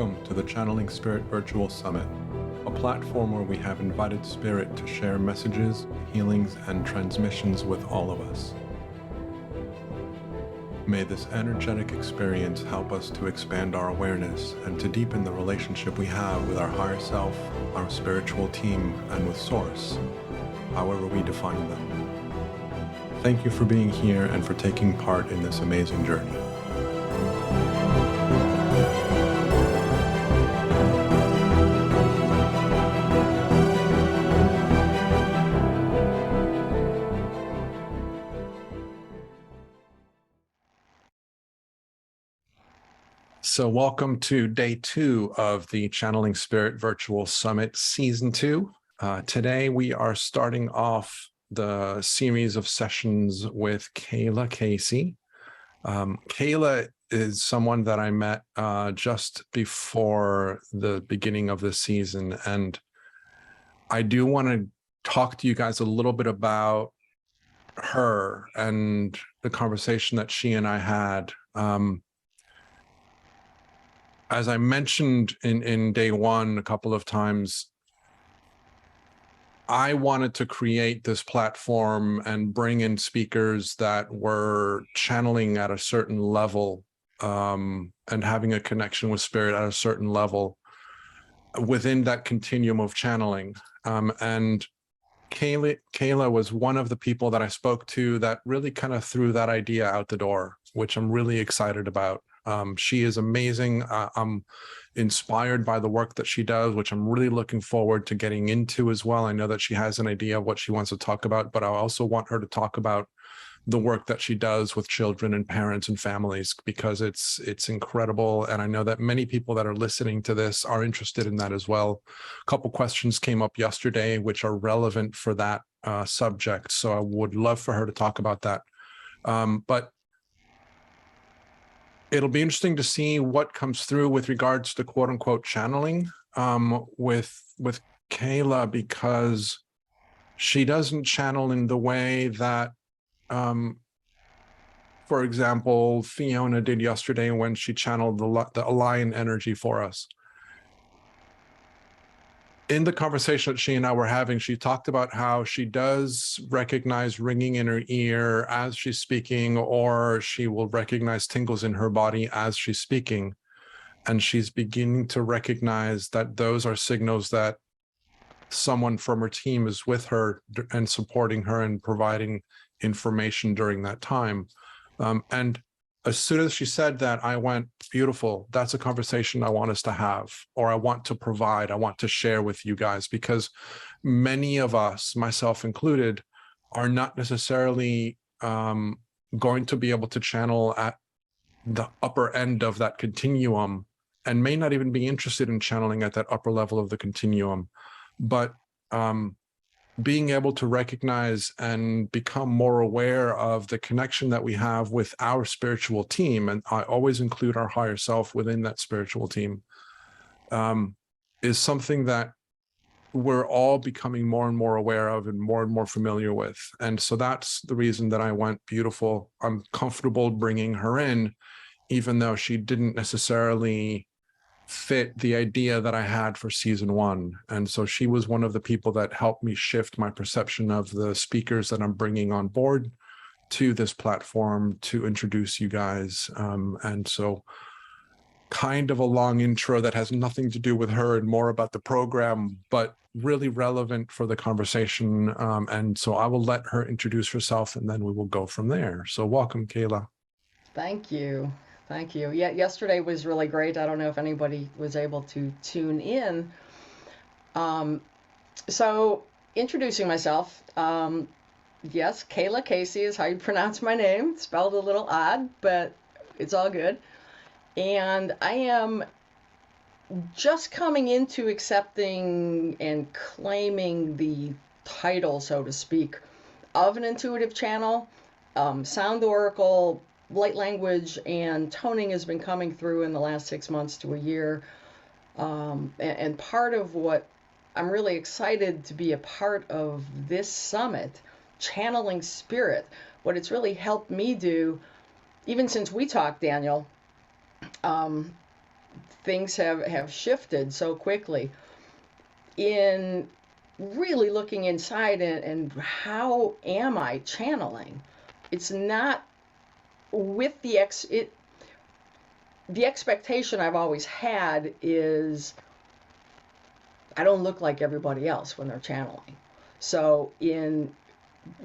Welcome to the Channeling Spirit Virtual Summit, a platform where we have invited Spirit to share messages, healings, and transmissions with all of us. May this energetic experience help us to expand our awareness and to deepen the relationship we have with our higher self, our spiritual team, and with Source, however we define them. Thank you for being here and for taking part in this amazing journey. So welcome to day 2 of the Channeling Spirit Virtual Summit Season 2. Today we are starting off the series of sessions with Kaylaa Kayce. Kaylaa is someone that I met just before the beginning of the season, and I do want to talk to you guys a little bit about her and the conversation that she and I had. As I mentioned in day 1 a couple of times, I wanted to create this platform and bring in speakers that were channeling at a certain level and having a connection with Spirit at a certain level within that continuum of channeling. And Kaylaa was one of the people that I spoke to that really kind of threw that idea out the door, which I'm really excited about. She is amazing. I'm inspired by the work that she does, which I'm really looking forward to getting into as well. I know that she has an idea of what she wants to talk about, but I also want her to talk about the work that she does with children and parents and families, because it's incredible. And I know that many people that are listening to this are interested in that as well. A couple questions came up yesterday, which are relevant for that subject. So I would love for her to talk about that. But it'll be interesting to see what comes through with regards to quote unquote channeling with Kaylaa, because she doesn't channel in the way that, for example, Fiona did yesterday when she channeled the lion energy for us. In the conversation that she and I were having, she talked about how she does recognize ringing in her ear as she's speaking, or she will recognize tingles in her body as she's speaking. And she's beginning to recognize that those are signals that someone from her team is with her and supporting her and providing information during that time. And as soon as she said that, I went, beautiful. That's a conversation I want us to have, or I want to provide, I want to share with you guys, because many of us, myself included, are not necessarily going to be able to channel at the upper end of that continuum, and may not even be interested in channeling at that upper level of the continuum. But being able to recognize and become more aware of the connection that we have with our spiritual team, and I always include our higher self within that spiritual team, is something that we're all becoming more and more aware of and more familiar with. And so that's the reason that I went, beautiful. I'm comfortable bringing her in, even though she didn't necessarily fit the idea that I had for season 1. And so she was one of the people that helped me shift my perception of the speakers that I'm bringing on board to this platform to introduce you guys. And so kind of a long intro that has nothing to do with her and more about the program, but really relevant for the conversation. And so I will let her introduce herself and then we will go from there. So welcome, Kaylaa. Thank you. Thank you. Yeah, yesterday was really great. I don't know if anybody was able to tune in. So introducing myself, yes, Kaylaa Kayce is how you pronounce my name. Spelled a little odd, but it's all good. And I am just coming into accepting and claiming the title, so to speak, of an intuitive channel. Sound oracle, light language, and toning has been coming through in the last 6 months to a year. And part of what I'm really excited to be a part of this summit, channeling spirit, what it's really helped me do, even since we talked, Daniel, things have shifted so quickly in really looking inside and how am I channeling? It's not with the the expectation I've always had is I don't look like everybody else when they're channeling. So in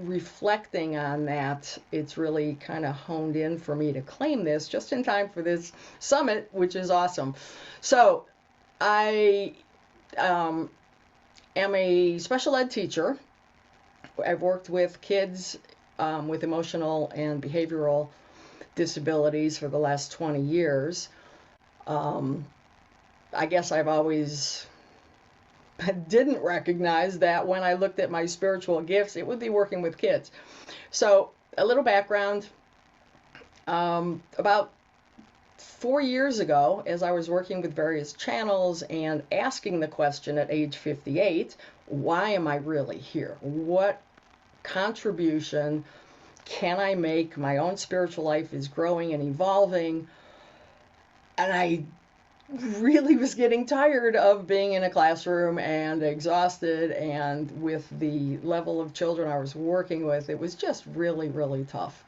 reflecting on that, it's really kind of honed in for me to claim this just in time for this summit, which is awesome. So I am a special ed teacher. I've worked with kids with emotional and behavioral disabilities for the last 20 years. I guess I've always didn't recognize that when I looked at my spiritual gifts, it would be working with kids. So a little background, about 4 years ago, as I was working with various channels and asking the question at age 58, why am I really here? What contribution can I make? My own spiritual life is growing and evolving, and I really was getting tired of being in a classroom and exhausted, and with the level of children I was working with, it was just really, really tough.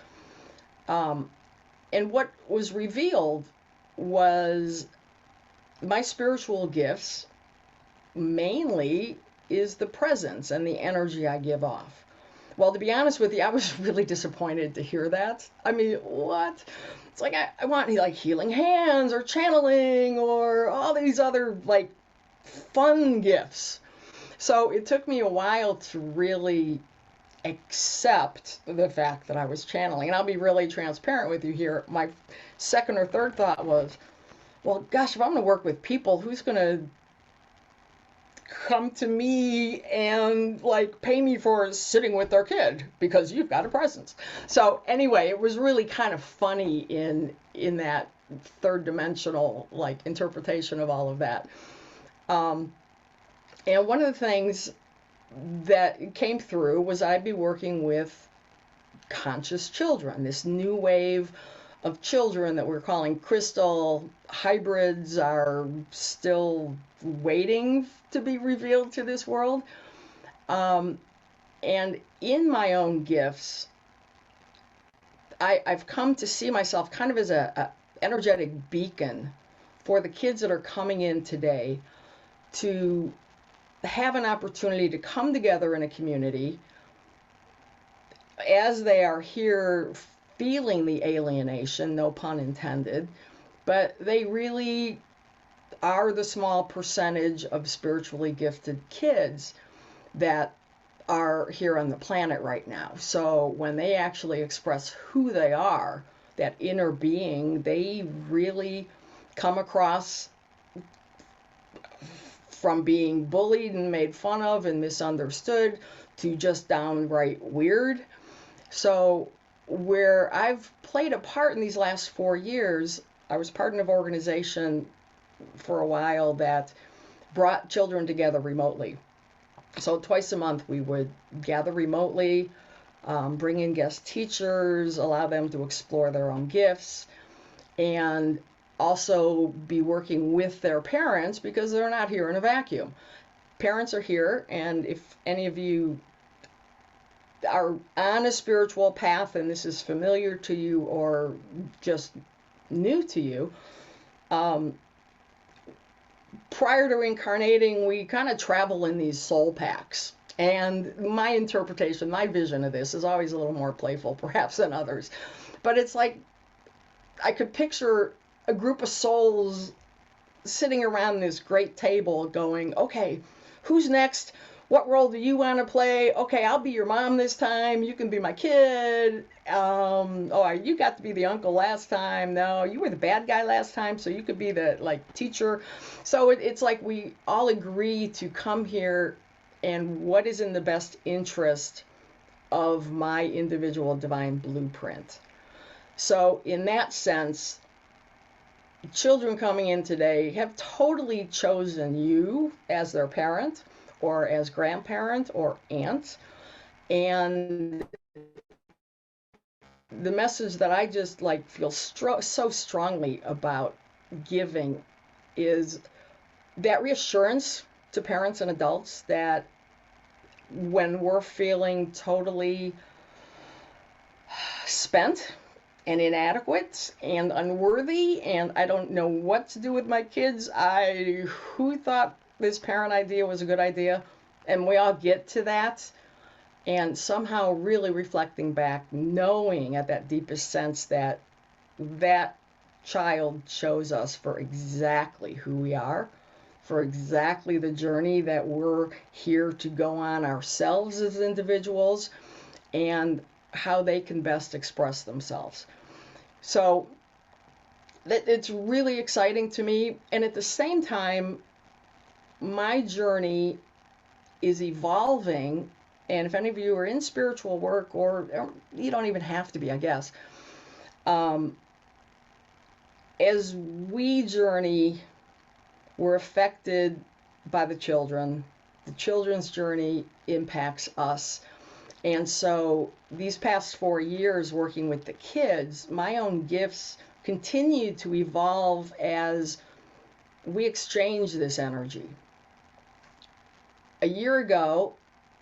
And what was revealed was my spiritual gifts mainly is the presence and the energy I give off. Well, to be honest with you, I was really disappointed to hear that. I mean, what? It's like I want like healing hands or channeling or all these other like fun gifts. So it took me a while to really accept the fact that I was channeling. And I'll be really transparent with you here. My second or third thought was, well, gosh, if I'm going to work with people, who's going to come to me and like pay me for sitting with their kid because you've got a presence? So anyway, it was really kind of funny in that third dimensional like interpretation of all of that. And one of the things that came through was I'd be working with conscious children, this new wave of children that we're calling crystal hybrids are still waiting to be revealed to this world. And in my own gifts, I've come to see myself kind of as a energetic beacon for the kids that are coming in today to have an opportunity to come together in a community as they are here feeling the alienation, no pun intended, but they really are the small percentage of spiritually gifted kids that are here on the planet right now. So when they actually express who they are, that inner being, they really come across from being bullied and made fun of and misunderstood to just downright weird. So where I've played a part in these last 4 years, I was part of an organization for a while that brought children together remotely. So twice a month we would gather remotely, bring in guest teachers, allow them to explore their own gifts, and also be working with their parents because they're not here in a vacuum. Parents are here, and if any of you are on a spiritual path and this is familiar to you or just new to you, prior to incarnating, we kind of travel in these soul packs. And my interpretation, my vision of this is always a little more playful, perhaps, than others. But it's like I could picture a group of souls sitting around this great table going, okay, who's next? What role do you want to play? Okay, I'll be your mom this time. You can be my kid. Oh, you got to be the uncle last time. No, you were the bad guy last time, so you could be the like teacher. So it's like we all agree to come here and what is in the best interest of my individual divine blueprint. So in that sense, children coming in today have totally chosen you as their parent or as grandparent or aunt. And the message that I just like feel so strongly about giving is that reassurance to parents and adults that when we're feeling totally spent and inadequate and unworthy and I don't know what to do with my kids, who thought this parent idea was a good idea? And we all get to that, and somehow really reflecting back, knowing at that deepest sense that that child chose us for exactly who we are, for exactly the journey that we're here to go on ourselves as individuals, and how they can best express themselves. So it's really exciting to me. And at the same time, my journey is evolving. And if any of you are in spiritual work, or you don't even have to be, I guess, as we journey, we're affected by the children. The children's journey impacts us. And so these past 4 years working with the kids, my own gifts continue to evolve as we exchange this energy. A year ago,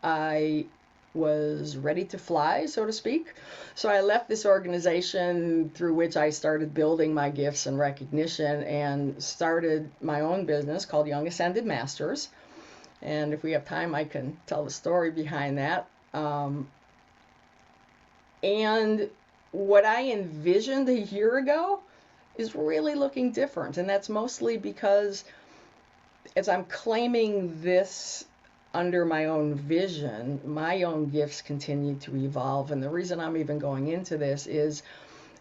I was ready to fly, so to speak. So I left this organization through which I started building my gifts and recognition and started my own business called Young Ascended Masters. And if we have time, I can tell the story behind that. And what I envisioned a year ago is really looking different. And that's mostly because as I'm claiming this under my own vision, my own gifts continue to evolve. And the reason I'm even going into this is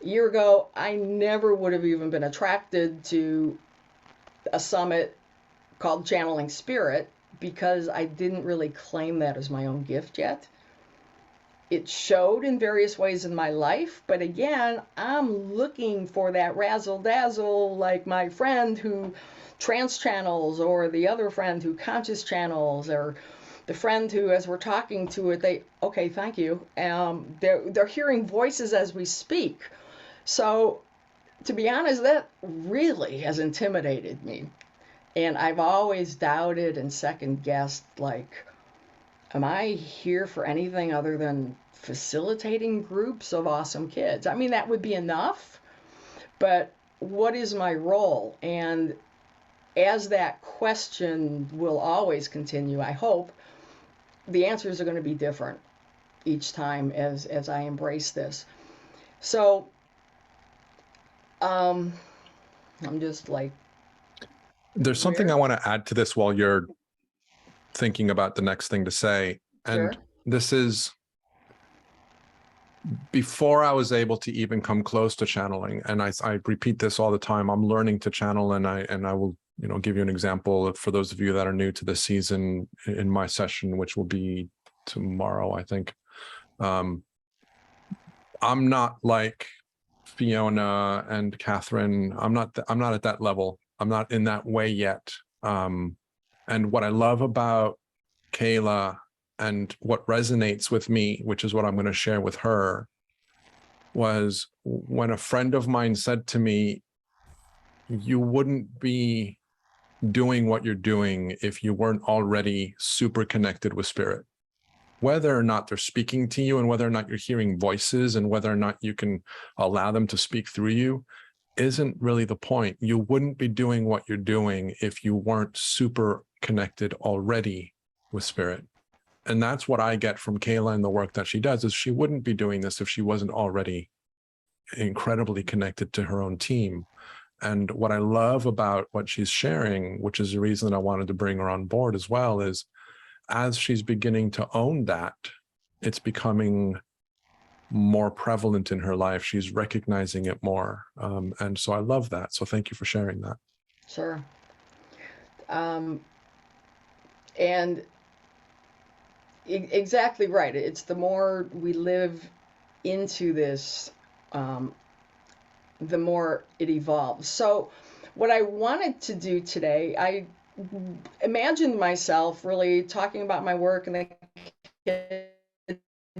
a year ago, I never would have even been attracted to a summit called Channeling Spirit because I didn't really claim that as my own gift yet. It showed in various ways in my life, but again, I'm looking for that razzle dazzle, like my friend who trance channels, or the other friend who conscious channels, or the friend who, as we're talking to it, okay, thank you. They're hearing voices as we speak. So, to be honest, that really has intimidated me, and I've always doubted and second guessed, like, am I here for anything other than facilitating groups of awesome kids? I mean, that would be enough, but what is my role? And as that question will always continue, I hope, the answers are going to be different each time as I embrace this. So, I'm just like... There's something I want to add to this while you're thinking about the next thing to say. And Sure. This is before I was able to even come close to channeling. And I repeat this all the time. I'm learning to channel, and I will, give you an example for those of you that are new to this season in my session, which will be tomorrow, I think. I'm not like Fiona and Catherine. I'm not at that level. I'm not in that way yet. And what I love about Kaylaa and what resonates with me, which is what I'm going to share with her, was when a friend of mine said to me, you wouldn't be doing what you're doing if you weren't already super connected with spirit. Whether or not they're speaking to you and whether or not you're hearing voices and whether or not you can allow them to speak through you isn't really the point. You wouldn't be doing what you're doing if you weren't super connected already with spirit. And that's what I get from Kaylaa and the work that she does, is she wouldn't be doing this if she wasn't already incredibly connected to her own team. And what I love about what she's sharing, which is the reason that I wanted to bring her on board as well, is as she's beginning to own that, it's becoming more prevalent in her life. She's recognizing it more. And so I love that. So thank you for sharing that. Sure. And exactly right. It's the more we live into this, the more it evolves. So what I wanted to do today, I imagined myself really talking about my work and the kids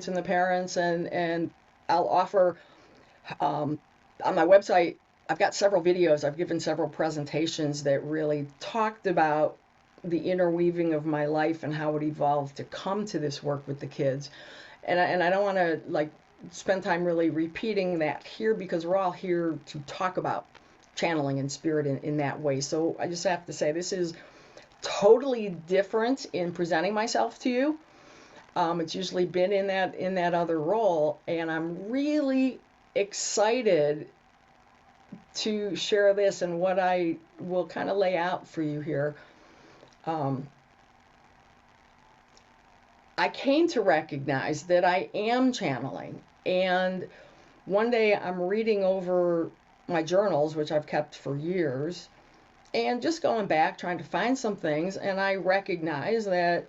and the parents, and I'll offer on my website I've got several videos, I've given several presentations that really talked about the interweaving of my life and how it evolved to come to this work with the kids. And I don't want to like spend time really repeating that here, because we're all here to talk about channeling and spirit in that way. So I just have to say this is totally different in presenting myself to you. It's usually been in that other role, and I'm really excited to share this and what I will kind of lay out for you here. I came to recognize that I am channeling, and one day I'm reading over my journals, which I've kept for years, and just going back trying to find some things, and I recognize that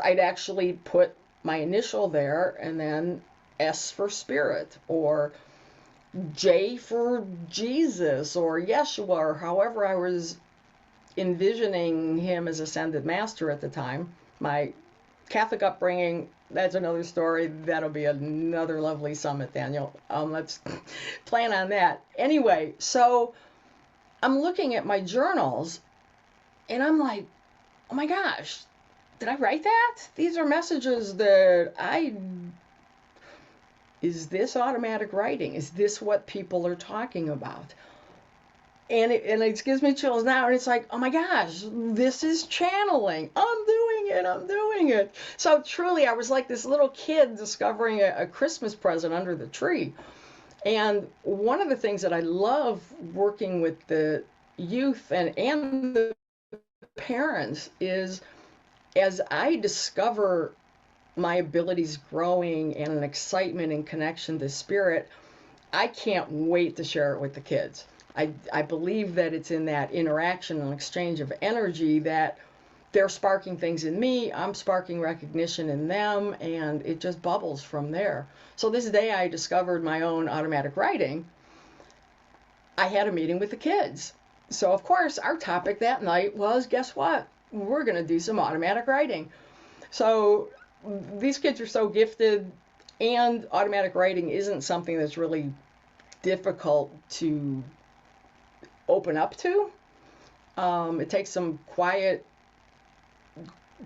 I'd actually put my initial there, and then S for spirit, or J for Jesus, or Yeshua, or however I was envisioning him as ascended master at the time. My Catholic upbringing, that's another story. That'll be another lovely summit, Daniel. Let's plan on that. Anyway, so I'm looking at my journals, and I'm like, oh my gosh, did I write that? These are messages that is this automatic writing? Is this what people are talking about? And it gives me chills now, and it's like, oh my gosh, this is channeling. I'm doing it. So truly, I was like this little kid discovering a Christmas present under the tree. And one of the things that I love working with the youth and the parents is, as I discover my abilities growing and an excitement and connection to spirit, I can't wait to share it with the kids. I believe that it's in that interaction and exchange of energy that they're sparking things in me, I'm sparking recognition in them, and it just bubbles from there. So this day I discovered my own automatic writing. I had a meeting with the kids. So of course our topic that night was, guess what? We're going to do some automatic writing. So these kids are so gifted, and automatic writing isn't something that's really difficult to open up to. It takes some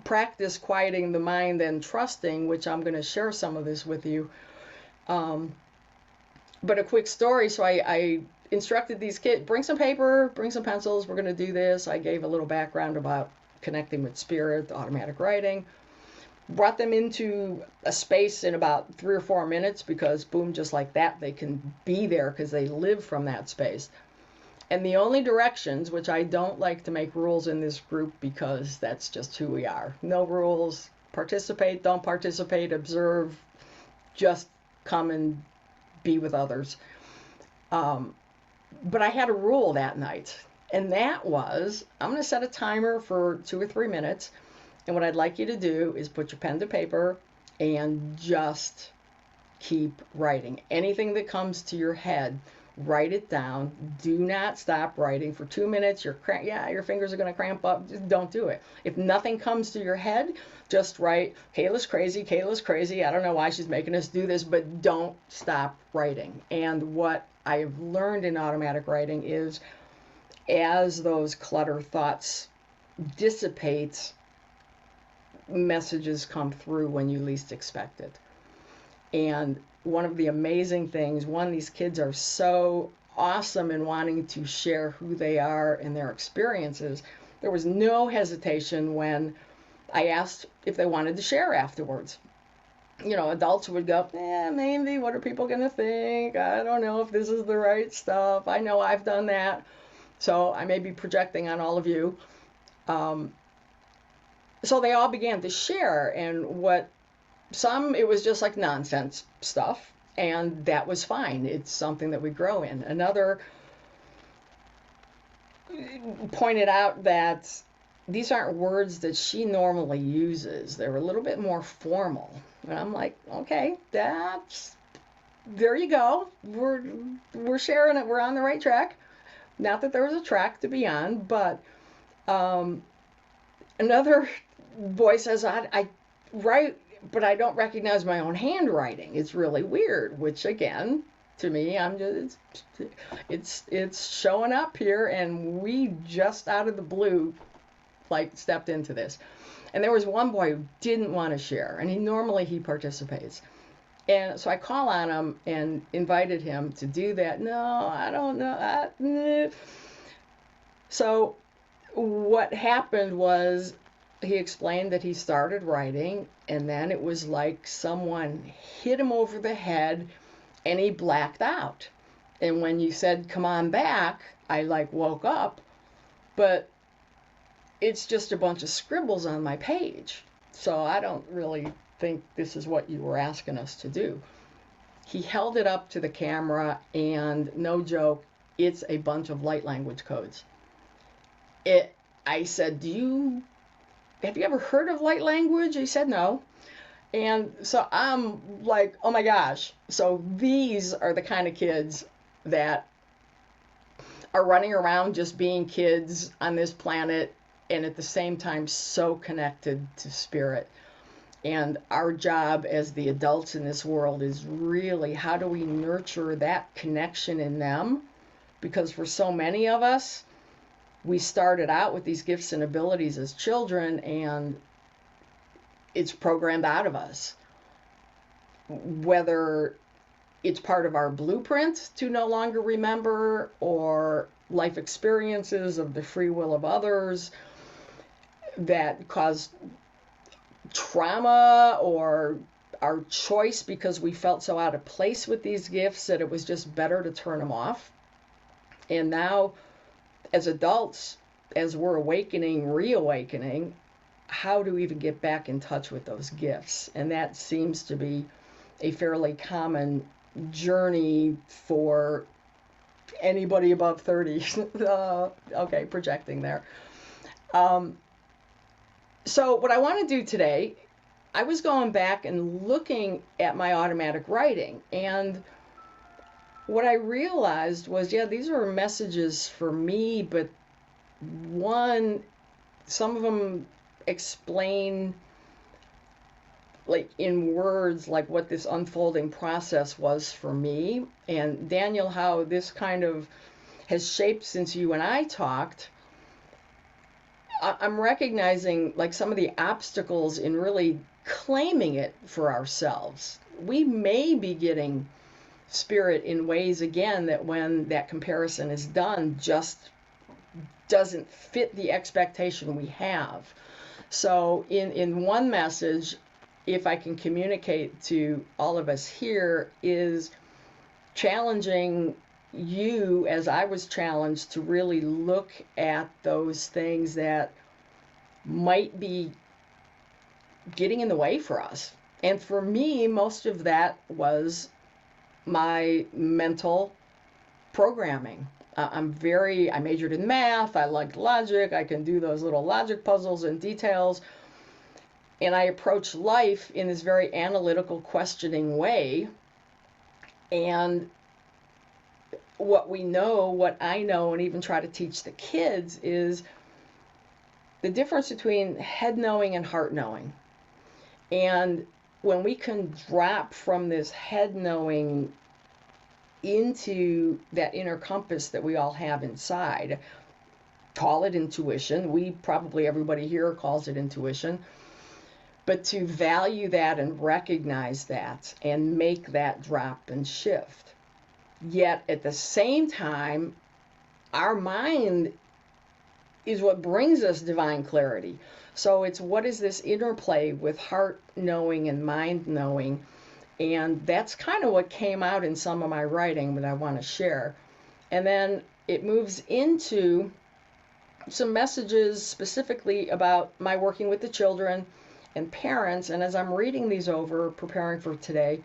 practice quieting the mind and trusting, which I'm going to share some of this with you. But a quick story. So I instructed these kids, bring some paper, bring some pencils, we're going to do this. I gave a little background about connecting with spirit, automatic writing. Brought them into a space in about 3 or 4 minutes, because boom, just like that, they can be there because they live from that space. And the only directions, which I don't like to make rules in this group because that's just who we are. No rules. Participate, don't participate, observe, just come and be with others. But I had a rule that night, and that was, I'm going to set a timer for 2 or 3 minutes, and what I'd like you to do is put your pen to paper and just keep writing. Anything that comes to your head, write it down. Do not stop writing for 2 minutes. Your fingers are going to cramp up. Just don't do it. If nothing comes to your head, just write, Kaylaa's crazy, Kaylaa's crazy. I don't know why she's making us do this, but don't stop writing. And what I've learned in automatic writing is, as those clutter thoughts dissipate, messages come through when you least expect it. And one of the amazing things, these kids are so awesome in wanting to share who they are and their experiences. There was no hesitation when I asked if they wanted to share afterwards. You know, adults would go, maybe, what are people going to think? I don't know if this is the right stuff. I know I've done that, so I may be projecting on all of you. So they all began to share, and it was just like nonsense stuff, and that was fine. It's something that we grow in. Another pointed out that these aren't words that she normally uses. They're a little bit more formal. And I'm like, okay, there you go. We're sharing it. We're on the right track. Not that there was a track to be on, but another boy says, I write, but I don't recognize my own handwriting. It's really weird, which again, to me. It's showing up here, and we just out of the blue, like, stepped into this. And there was one boy who didn't want to share, and normally he participates. And so I call on him and invited him to do that. No, I don't know. So what happened was he explained that he started writing, and then it was like someone hit him over the head and he blacked out. And when you said, come on back, I like woke up, but it's just a bunch of scribbles on my page. So I don't really think this is what you were asking us to do. He held it up to the camera, and no joke, it's a bunch of light language codes. I said, have you ever heard of light language? He said no. And so I'm like, oh my gosh. So these are the kind of kids that are running around just being kids on this planet, and at the same time so connected to spirit. And our job as the adults in this world is really, how do we nurture that connection in them? Because for so many of us, we started out with these gifts and abilities as children, and it's programmed out of us. Whether it's part of our blueprint to no longer remember, or life experiences of the free will of others that cause trauma, or our choice because we felt so out of place with these gifts that it was just better to turn them off. And now, as adults, as we're reawakening, how do we even get back in touch with those gifts? And that seems to be a fairly common journey for anybody above 30. Okay, projecting there. So what I want to do today, I was going back and looking at my automatic writing, and what I realized was, yeah, these are messages for me, but some of them explain, like in words, like what this unfolding process was for me. And Daniel, how this kind of has shaped since you and I talked. I'm recognizing like some of the obstacles in really claiming it for ourselves. We may be getting spirit in ways, again, that when that comparison is done, just doesn't fit the expectation we have. So in one message, if I can communicate to all of us here, is challenging you, as I was challenged, to really look at those things that might be getting in the way for us. And for me, most of that was my mental programming. I majored in math, I liked logic, I can do those little logic puzzles and details, and I approach life in this very analytical, questioning way. And what I know, and even try to teach the kids, is the difference between head knowing and heart knowing. And when we can drop from this head knowing into that inner compass that we all have inside, call it intuition. Everybody here calls it intuition. But to value that and recognize that and make that drop and shift. Yet at the same time, our mind is what brings us divine clarity. So it's, what is this interplay with heart knowing and mind knowing? And that's kind of what came out in some of my writing that I want to share. And then it moves into some messages specifically about my working with the children and parents. And as I'm reading these over, preparing for today,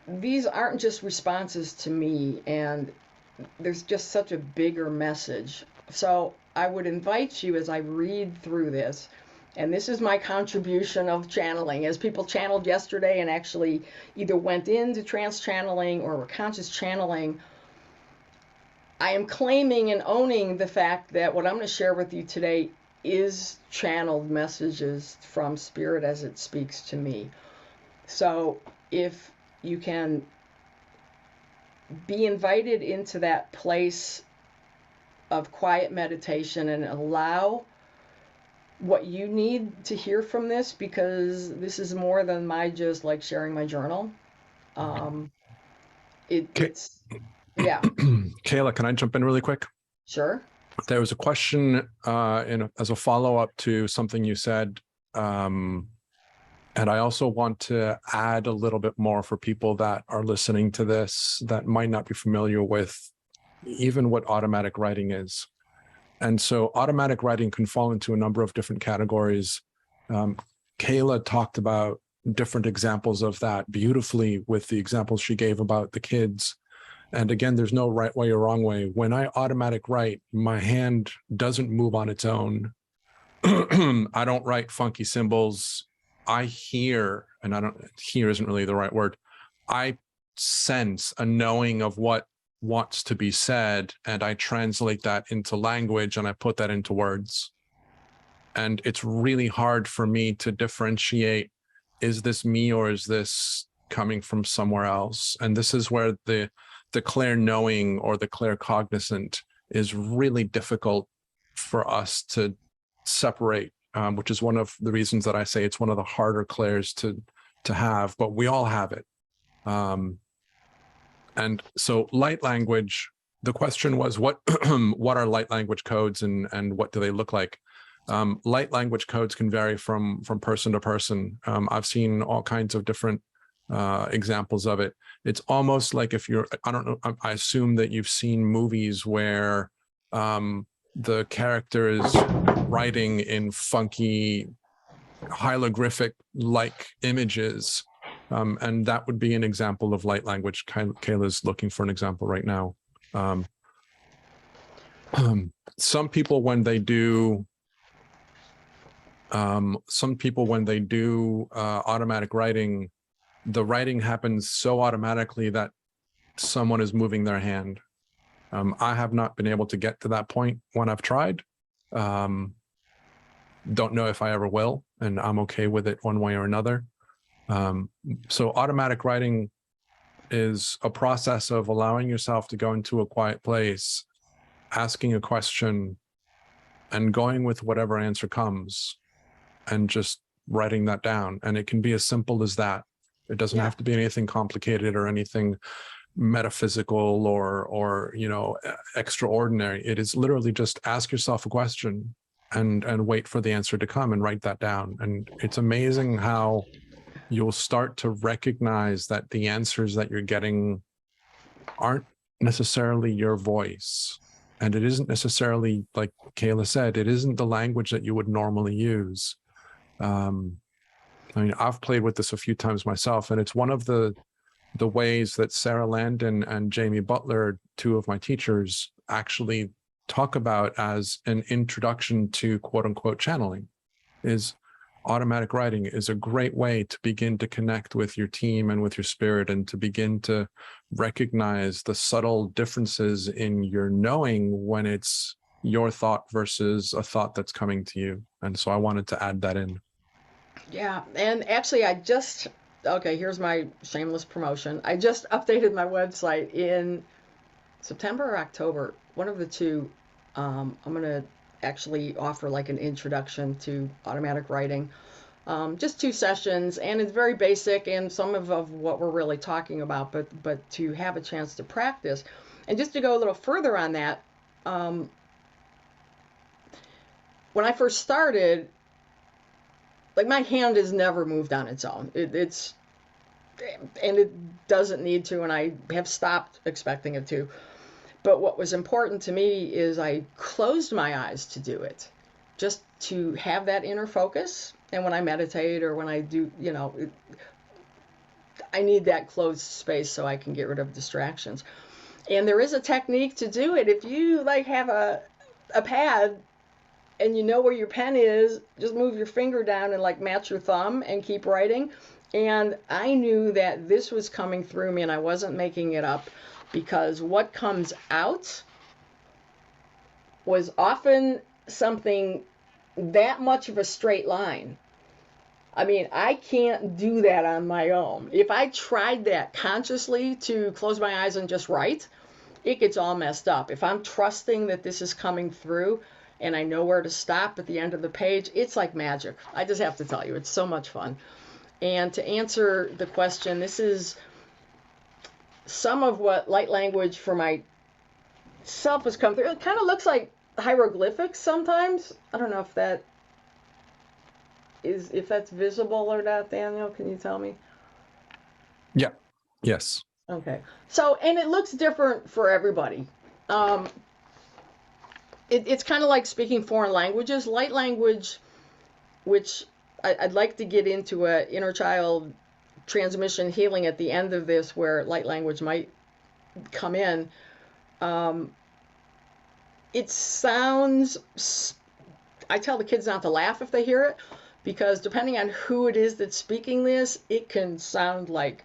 these aren't just responses to me, and there's just such a bigger message. So I would invite you, as I read through this, and this is my contribution of channeling, as people channeled yesterday and actually either went into trance channeling or were conscious channeling, I am claiming and owning the fact that what I'm going to share with you today is channeled messages from Spirit as it speaks to me. So if you can be invited into that place of quiet meditation and allow what you need to hear from this, because this is more than my just like sharing my journal. It's yeah. Kaylaa, can I jump in really quick? Sure. There was a question as a follow-up to something you said, and I also want to add a little bit more for people that are listening to this that might not be familiar with even what automatic writing is. And so automatic writing can fall into a number of different categories. Kaylaa talked about different examples of that beautifully with the examples she gave about the kids. And again, there's no right way or wrong way. When I automatic write, my hand doesn't move on its own. I don't write funky symbols. I hear, and I don't, hear isn't really the right word. I sense a knowing of what wants to be said, and I translate that into language and I put that into words. And it's really hard for me to differentiate, is this me or is this coming from somewhere else? And this is where the clear knowing or the clear cognizant is really difficult for us to separate, which is one of the reasons that I say it's one of the harder clairs to have, but we all have it. And so light language, the question was, what are light language codes and what do they look like? Light language codes can vary from person to person. I've seen all kinds of different examples of it. It's almost like if you're, I don't know, I assume that you've seen movies where the character is writing in funky hieroglyphic-like images. And that would be an example of light language. Kaylaa's looking for an example right now. Some people, when they do automatic writing, the writing happens so automatically that someone is moving their hand. I have not been able to get to that point when I've tried. Don't know if I ever will, and I'm okay with it one way or another. So automatic writing is a process of allowing yourself to go into a quiet place, asking a question, and going with whatever answer comes, and just writing that down. And it can be as simple as that. It doesn't have to be anything complicated or anything metaphysical or you know, extraordinary. It is literally just ask yourself a question and wait for the answer to come and write that down. And it's amazing how you'll start to recognize that the answers that you're getting aren't necessarily your voice. And it isn't necessarily, like Kaylaa said, it isn't the language that you would normally use. I mean, I've played with this a few times myself, and it's one of the ways that Sarah Landon and Jamie Butler, two of my teachers, actually talk about as an introduction to quote unquote channeling. Is automatic writing is a great way to begin to connect with your team and with your spirit, and to begin to recognize the subtle differences in your knowing when it's your thought versus a thought that's coming to you. And so I wanted to add that in. Yeah, and actually okay, here's my shameless promotion. I just updated my website in September or October, one of the two. I'm going to actually offer like an introduction to automatic writing. Just 2 sessions, and it's very basic and some of what we're really talking about, but to have a chance to practice. And just to go a little further on that, when I first started, like my hand has never moved on its own. It doesn't need to, and I have stopped expecting it to. But what was important to me is I closed my eyes to do it, just to have that inner focus. And when I meditate or when I do, you know, I need that closed space so I can get rid of distractions. And there is a technique to do it. If you like have a pad and you know where your pen is, just move your finger down and like match your thumb and keep writing. And I knew that this was coming through me and I wasn't making it up, because what comes out was often something that much of a straight line. I mean, I can't do that on my own. If I tried that consciously to close my eyes and just write, it gets all messed up. If I'm trusting that this is coming through and I know where to stop at the end of the page, it's like magic. I just have to tell you, it's so much fun. And to answer the question, this is some of what light language for myself has come through. It kind of looks like hieroglyphics sometimes. I don't know if that's visible or not. Daniel, can you tell me? Yeah. Yes. Okay. So, and it looks different for everybody. It's kind of like speaking foreign languages. Light language, which I'd like to get into a inner child transmission healing at the end of this, where light language might come in. It sounds, I tell the kids not to laugh if they hear it, because depending on who it is that's speaking this, it can sound like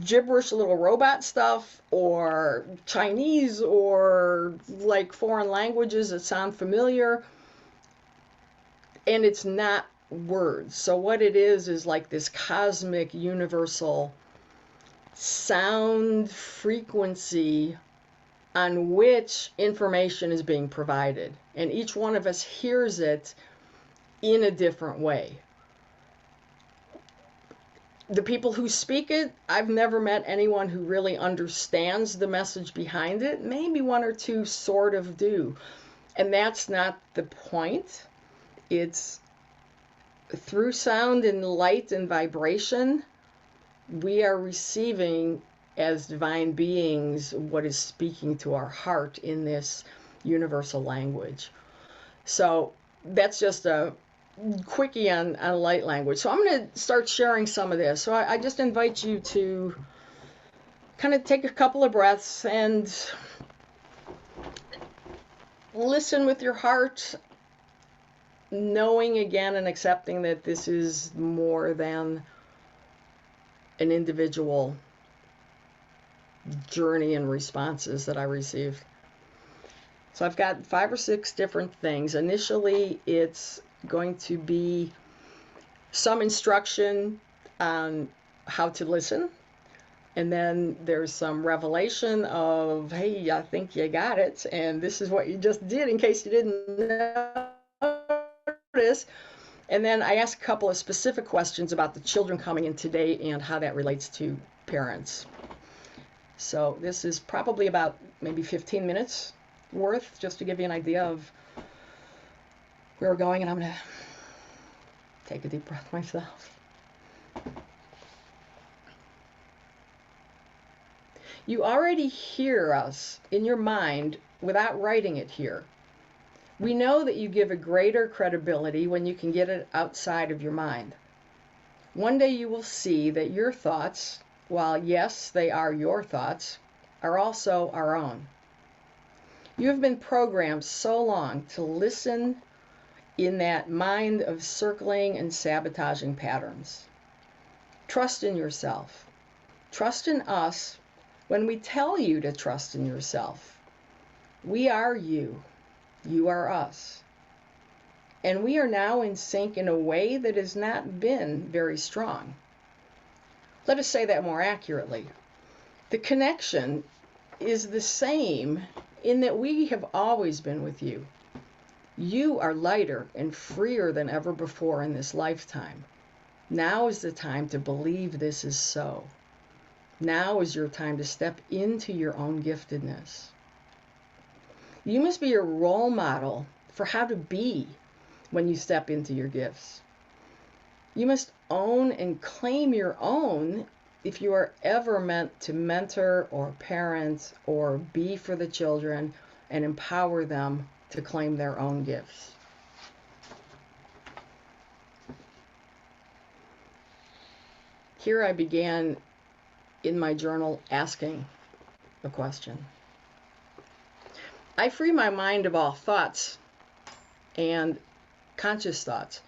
gibberish little robot stuff, or Chinese, or like foreign languages that sound familiar, and it's not words. So what it is like this cosmic universal sound frequency on which information is being provided, and each one of us hears it in a different way. The people who speak it, I've never met anyone who really understands the message behind it. Maybe one or two sort of do. And that's not the point. It's through sound and light and vibration, we are receiving as divine beings what is speaking to our heart in this universal language. So that's just a quickie on light language. So I'm going to start sharing some of this. So I just invite you to kind of take a couple of breaths and listen with your heart, knowing again and accepting that this is more than an individual journey and responses that I received. So I've got 5 or 6 different things. Initially, it's going to be some instruction on how to listen. And then there's some revelation of, hey, I think you got it. And this is what you just did in case you didn't notice. And then I ask a couple of specific questions about the children coming in today and how that relates to parents. So this is probably about maybe 15 minutes worth, just to give you an idea of where we're going. And I'm going to take a deep breath myself. You already hear us in your mind without writing it here. We know that you give a greater credibility when you can get it outside of your mind. One day you will see that your thoughts, while yes, they are your thoughts, are also our own. You have been programmed so long to listen in that mind of circling and sabotaging patterns. Trust in yourself. Trust in us when we tell you to trust in yourself. We are you. You are us. And we are now in sync in a way that has not been very strong. Let us say that more accurately. The connection is the same in that we have always been with you. You are lighter and freer than ever before in this lifetime. Now is the time to believe this is so. Now is your time to step into your own giftedness. You must be a role model for how to be when you step into your gifts. You must own and claim your own if you are ever meant to mentor or parent or be for the children and empower them to claim their own gifts. Here I began in my journal asking a question. I free my mind of all thoughts and conscious thoughts.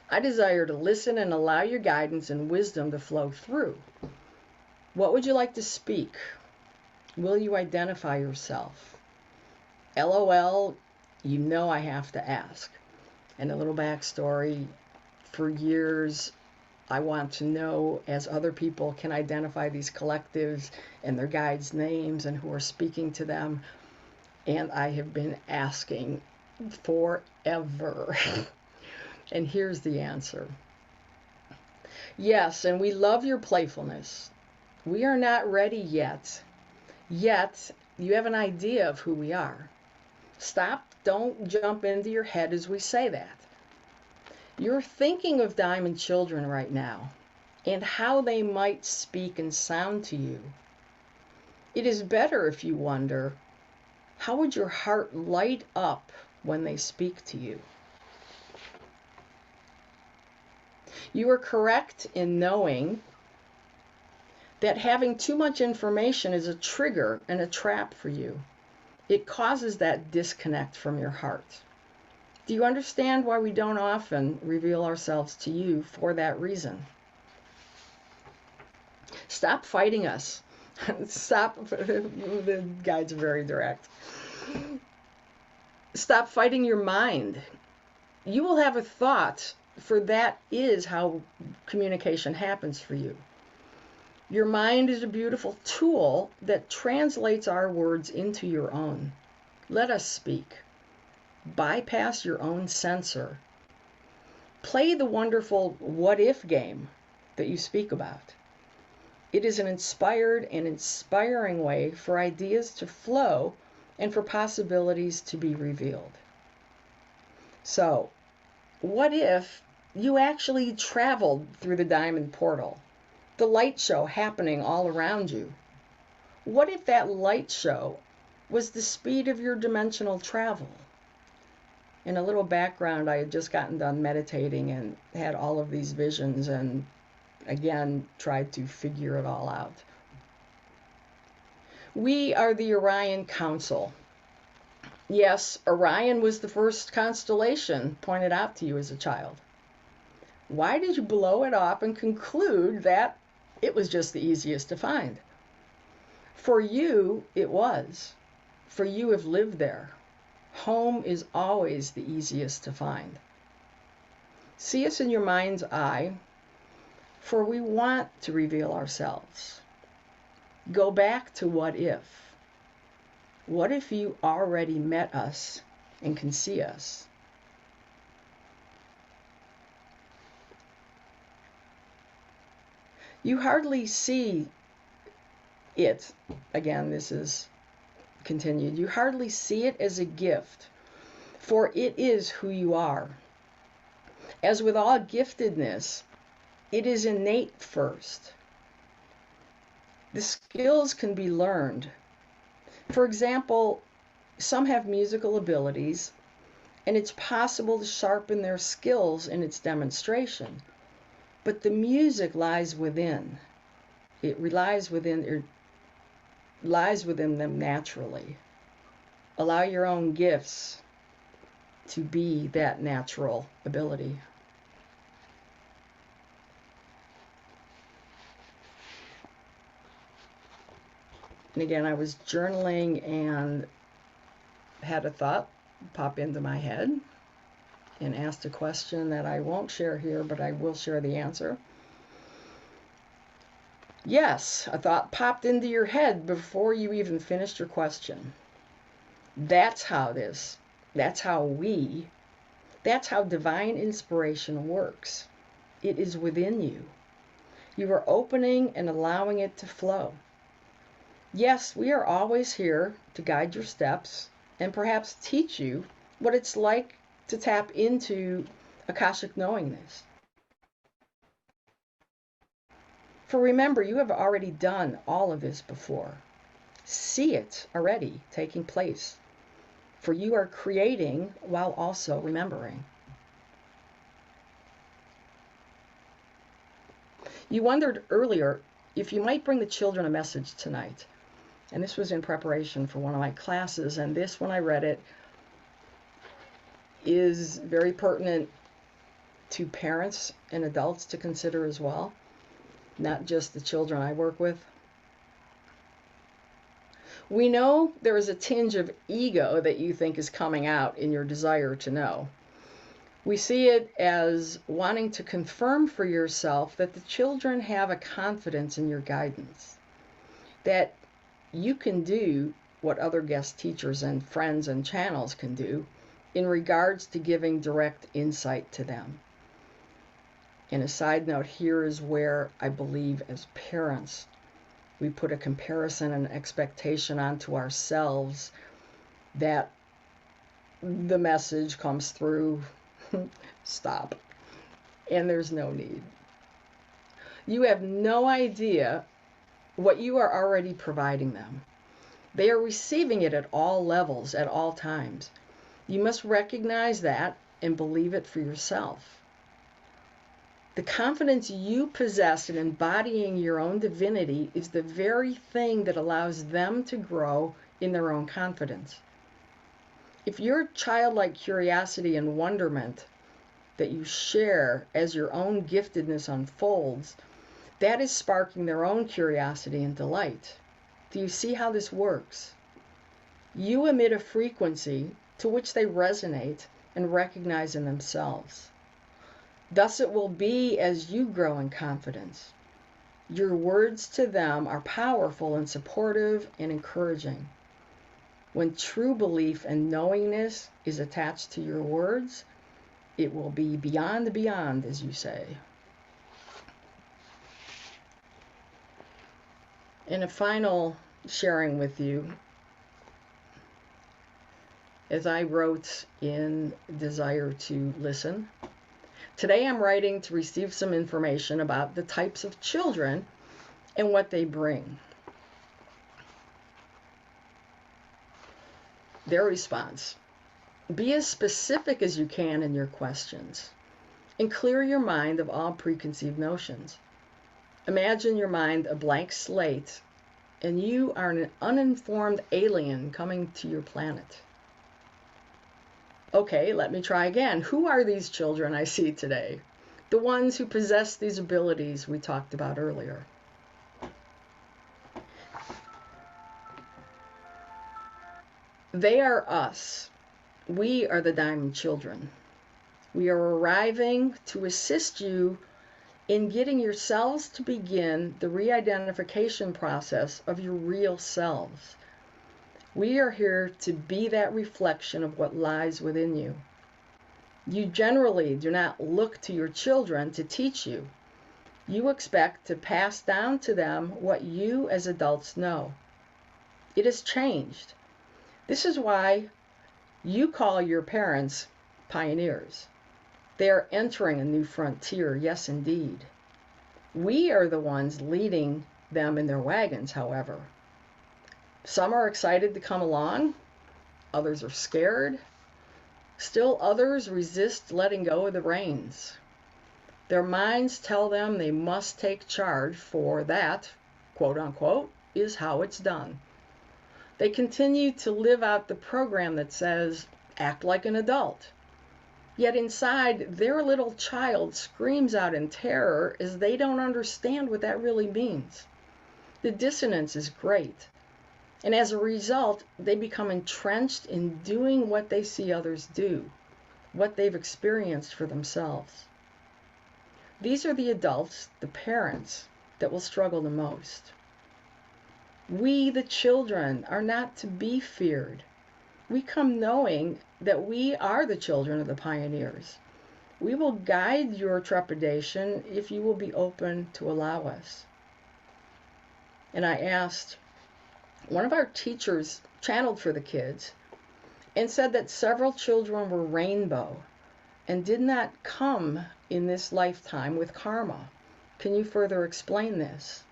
I desire to listen and allow your guidance and wisdom to flow through. What would you like to speak? Will you identify yourself? LOL, I have to ask. And a little backstory. For years, I want to know, as other people can identify these collectives and their guides' names and who are speaking to them. And I have been asking forever. And here's the answer. Yes, and we love your playfulness. We are not ready yet. Yet, you have an idea of who we are. Stop, don't jump into your head as we say that. You're thinking of diamond children right now and how they might speak and sound to you. It is better if you wonder, how would your heart light up when they speak to you? You are correct in knowing that having too much information is a trigger and a trap for you. It causes that disconnect from your heart. Do you understand why we don't often reveal ourselves to you for that reason? Stop fighting us. Stop. The guide's very direct. Stop fighting your mind. You will have a thought, for that is how communication happens for you. Your mind is a beautiful tool that translates our words into your own. Let us speak. Bypass your own censor. Play the wonderful what-if game that you speak about. It is an inspired and inspiring way for ideas to flow and for possibilities to be revealed. So, what if you actually traveled through the diamond portal? The light show happening all around you. What if that light show was the speed of your dimensional travel? In a little background, I had just gotten done meditating and had all of these visions and again tried to figure it all out. We are the Orion Council. Yes, Orion was the first constellation pointed out to you as a child. Why did you blow it up and conclude that it was just the easiest to find? For you, it was. For you have lived there. Home is always the easiest to find. See us in your mind's eye, for we want to reveal ourselves. Go back to what if. What if you already met us and can see us? You hardly see it. Again, this is continued. You hardly see it as a gift, for it is who you are. As with all giftedness, it is innate first. The skills can be learned. For example, some have musical abilities, and it's possible to sharpen their skills in its demonstration. But the music lies within. It lies within them naturally. Allow your own gifts to be that natural ability. And again, I was journaling and had a thought pop into my head and asked a question that I won't share here, but I will share the answer. Yes, a thought popped into your head before you even finished your question. That's how that's how divine inspiration works. It is within you. You are opening and allowing it to flow. Yes, we are always here to guide your steps and perhaps teach you what it's like to tap into Akashic knowingness. For remember, you have already done all of this before. See it already taking place. For you are creating while also remembering. You wondered earlier if you might bring the children a message tonight. And this was in preparation for one of my classes, and this, when I read it, is very pertinent to parents and adults to consider as well, not just the children I work with. We know there is a tinge of ego that you think is coming out in your desire to know. We see it as wanting to confirm for yourself that the children have a confidence in your guidance, that you can do what other guest teachers and friends and channels can do in regards to giving direct insight to them. And a side note here is where I believe as parents, we put a comparison and expectation onto ourselves that the message comes through, stop, and there's no need. You have no idea what you are already providing them. They are receiving it at all levels, at all times. You must recognize that and believe it for yourself. The confidence you possess in embodying your own divinity is the very thing that allows them to grow in their own confidence. If your childlike curiosity and wonderment that you share as your own giftedness unfolds, that is sparking their own curiosity and delight. Do you see how this works? You emit a frequency to which they resonate and recognize in themselves. Thus it will be as you grow in confidence. Your words to them are powerful and supportive and encouraging. When true belief and knowingness is attached to your words, it will be beyond beyond, as you say. And a final sharing with you, as I wrote in Desire to Listen, today I'm writing to receive some information about the types of children and what they bring. Their response: be as specific as you can in your questions and clear your mind of all preconceived notions. Imagine your mind a blank slate and you are an uninformed alien coming to your planet. Okay, let me try again. Who are these children I see today? The ones who possess these abilities we talked about earlier. They are us. We are the Diamond Children. We are arriving to assist you in getting yourselves to begin the re-identification process of your real selves. We are here to be that reflection of what lies within you. You generally do not look to your children to teach you. You expect to pass down to them what you as adults know. It has changed. This is why you call your parents pioneers. They are entering a new frontier, yes indeed. We are the ones leading them in their wagons, however. Some are excited to come along, others are scared. Still others resist letting go of the reins. Their minds tell them they must take charge, for that, quote unquote, is how it's done. They continue to live out the program that says, act like an adult. Yet inside, their little child screams out in terror as they don't understand what that really means. The dissonance is great. And as a result, they become entrenched in doing what they see others do, what they've experienced for themselves. These are the adults, the parents, that will struggle the most. We, the children, are not to be feared. We come knowing that we are the children of the pioneers. We will guide your trepidation if you will be open to allow us. And I asked, one of our teachers channeled for the kids and said that several children were rainbow and did not come in this lifetime with karma. Can you further explain this?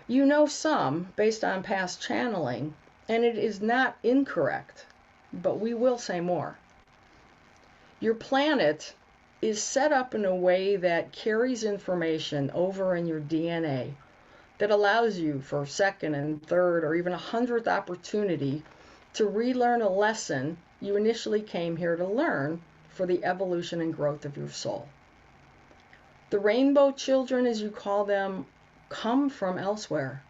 You know some based on past channeling, and it is not incorrect, but we will say more. Your planet is set up in a way that carries information over in your DNA that allows you for second and third or even 100th opportunity to relearn a lesson you initially came here to learn for the evolution and growth of your soul. The rainbow children, as you call them, come from elsewhere.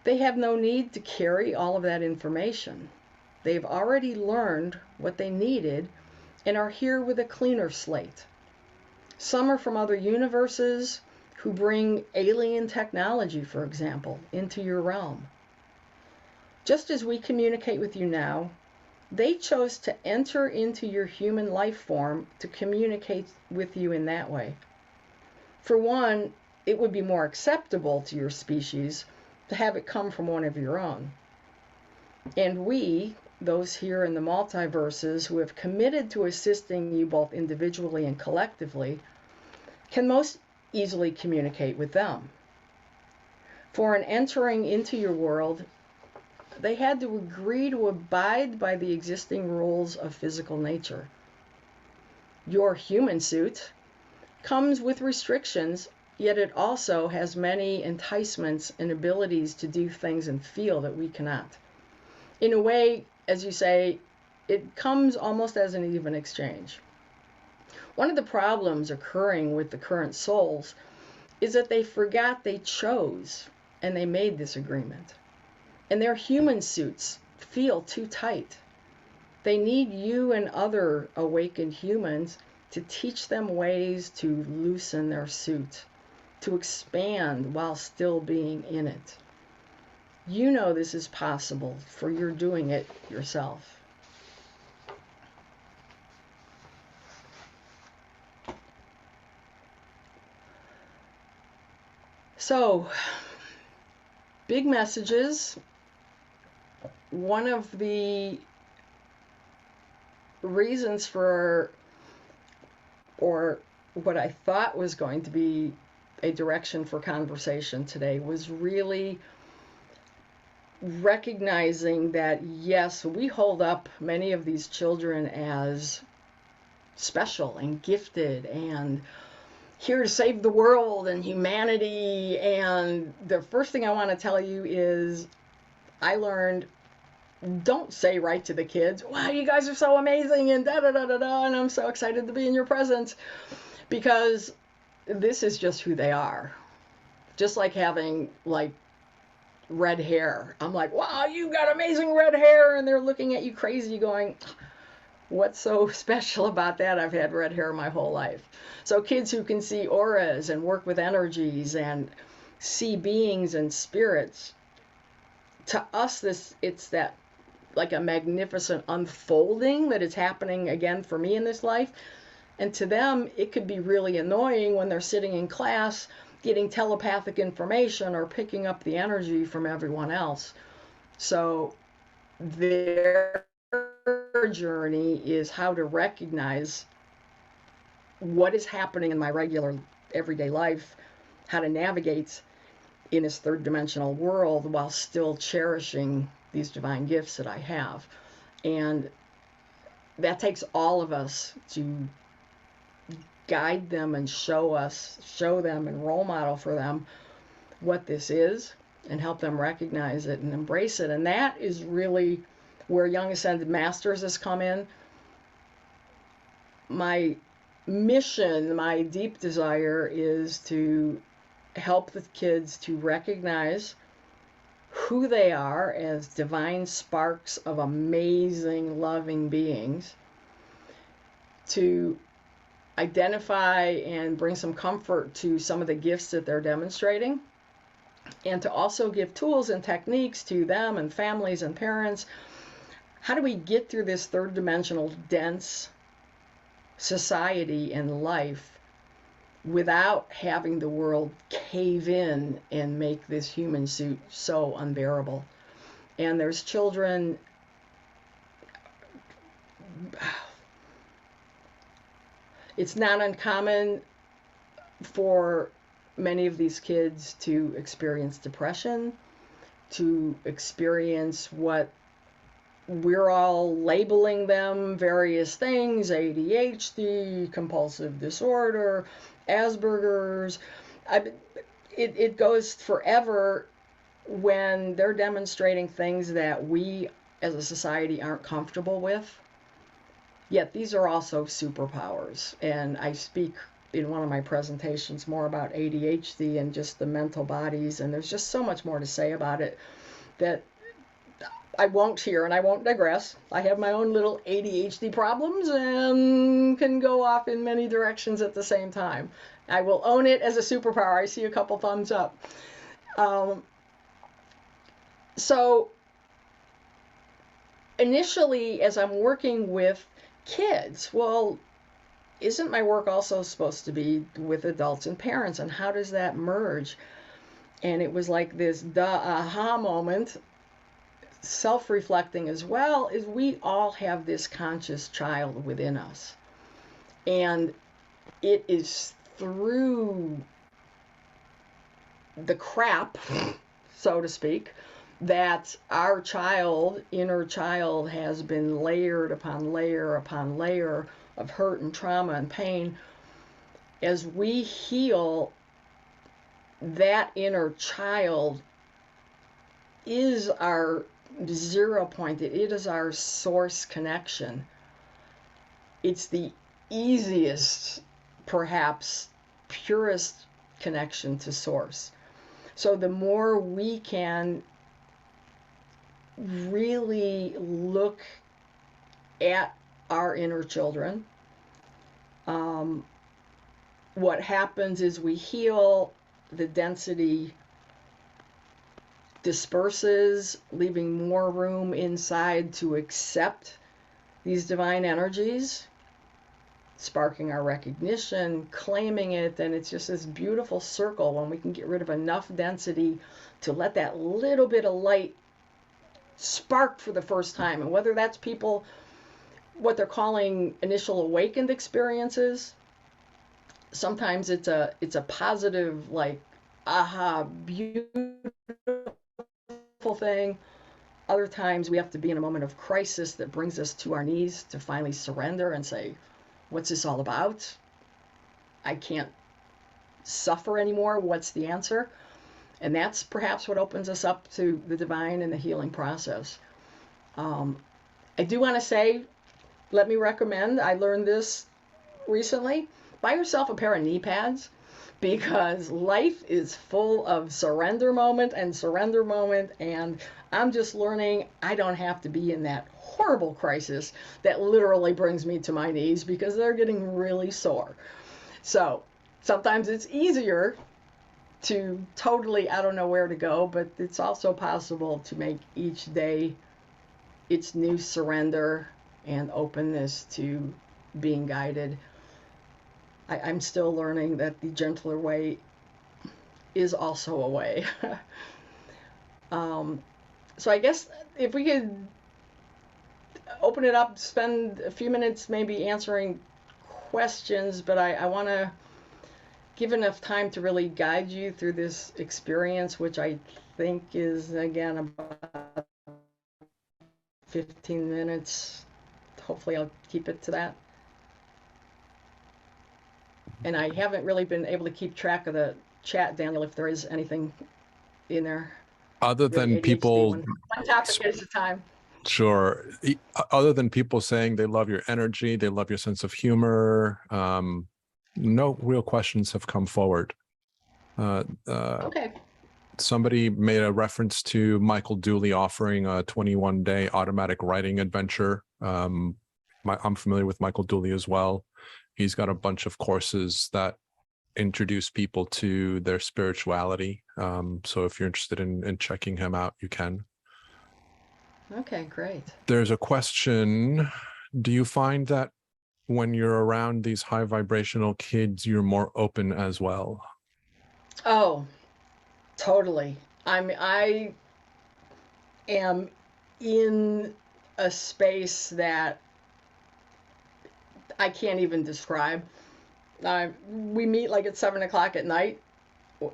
They have no need to carry all of that information. They've already learned what they needed and are here with a cleaner slate. Some are from other universes who bring alien technology, for example, into your realm. Just as we communicate with you now, they chose to enter into your human life form to communicate with you in that way. For one, it would be more acceptable to your species to have it come from one of your own. And we, those here in the multiverses who have committed to assisting you both individually and collectively, can most easily communicate with them. For an entering into your world, they had to agree to abide by the existing rules of physical nature. Your human suit comes with restrictions, yet it also has many enticements and abilities to do things and feel that we cannot. In a way, as you say, it comes almost as an even exchange. One of the problems occurring with the current souls is that they forgot they chose and they made this agreement. And their human suits feel too tight. They need you and other awakened humans to teach them ways to loosen their suit, to expand while still being in it. You know this is possible, for you're doing it yourself. So, big messages. One of the reasons for, or what I thought was going to be a direction for conversation today, was really recognizing that, yes, we hold up many of these children as special and gifted and here to save the world and humanity. And the first thing I want to tell you is I learned, don't say right to the kids, wow, you guys are so amazing and da da da da da, and I'm so excited to be in your presence, because this is just who they are. Just like having like red hair. I'm like, wow, you got amazing red hair, and they're looking at you crazy going, what's so special about that? I've had red hair my whole life. So kids who can see auras and work with energies and see beings and spirits, to us it's that like a magnificent unfolding that is happening again for me in this life. And to them, it could be really annoying when they're sitting in class getting telepathic information or picking up the energy from everyone else. So their journey is how to recognize what is happening in my regular everyday life, how to navigate in this third dimensional world while still cherishing these divine gifts that I have. And that takes all of us to guide them and show them and role model for them what this is and help them recognize it and embrace it. And that is really where Young Ascended Masters has come in. My mission, my deep desire is to help the kids to recognize who they are as divine sparks of amazing, loving beings, to identify and bring some comfort to some of the gifts that they're demonstrating, and to also give tools and techniques to them and families and parents. How do we get through this third dimensional dense society and life without having the world cave in and make this human suit so unbearable? And there's children, it's not uncommon for many of these kids to experience depression, to experience what we're all labeling them various things, ADHD, compulsive disorder, Asperger's. It goes forever when they're demonstrating things that we as a society aren't comfortable with. Yet these are also superpowers. And I speak in one of my presentations more about ADHD and just the mental bodies, and there's just so much more to say about it that I won't here, and I won't digress. I have my own little ADHD problems and can go off in many directions at the same time. I will own it as a superpower. I see a couple thumbs up. So initially, as I'm working with kids, well, isn't my work also supposed to be with adults and parents? And how does that merge? And it was like this aha moment, self-reflecting as well, is we all have this conscious child within us. And it is through the crap, so to speak, that our child, inner child, has been layered upon layer upon layer of hurt and trauma and pain. As we heal, that inner child is our 0 point. It is our source connection. It's the easiest, perhaps purest connection to source. So the more we can really look at our inner children, what happens is we heal, the density disperses, leaving more room inside to accept these divine energies, sparking our recognition, claiming it, and it's just this beautiful circle when we can get rid of enough density to let that little bit of light spark for the first time. And whether that's people, what they're calling initial awakened experiences, sometimes it's a positive, like, aha, beautiful thing. Other times we have to be in a moment of crisis that brings us to our knees to finally surrender and say, what's this all about? I can't suffer anymore. What's the answer? And that's perhaps what opens us up to the divine and the healing process. I do want to say, let me recommend, I learned this recently, buy yourself a pair of knee pads, because life is full of surrender moment, and I'm just learning I don't have to be in that horrible crisis that literally brings me to my knees because they're getting really sore. So sometimes it's easier to totally, I don't know where to go, but it's also possible to make each day its new surrender and openness to being guided. I'm still learning that the gentler way is also a way. So I guess if we could open it up, spend a few minutes maybe answering questions, but I want to give enough time to really guide you through this experience, which I think is, again, about 15 minutes. Hopefully I'll keep it to that. And I haven't really been able to keep track of the chat, Daniel, if there is anything in there. Other than people... One topic at a time. Sure. Other than people saying they love your energy, they love your sense of humor, no real questions have come forward. Okay. Somebody made a reference to Michael Dooley offering a 21-day automatic writing adventure. I'm familiar with Michael Dooley as well. He's got a bunch of courses that introduce people to their spirituality. So if you're interested in checking him out, you can. Okay, great. There's a question. Do you find that when you're around these high vibrational kids, you're more open as well? Oh, totally. I am in a space that I can't even describe. We meet like at 7 o'clock at night,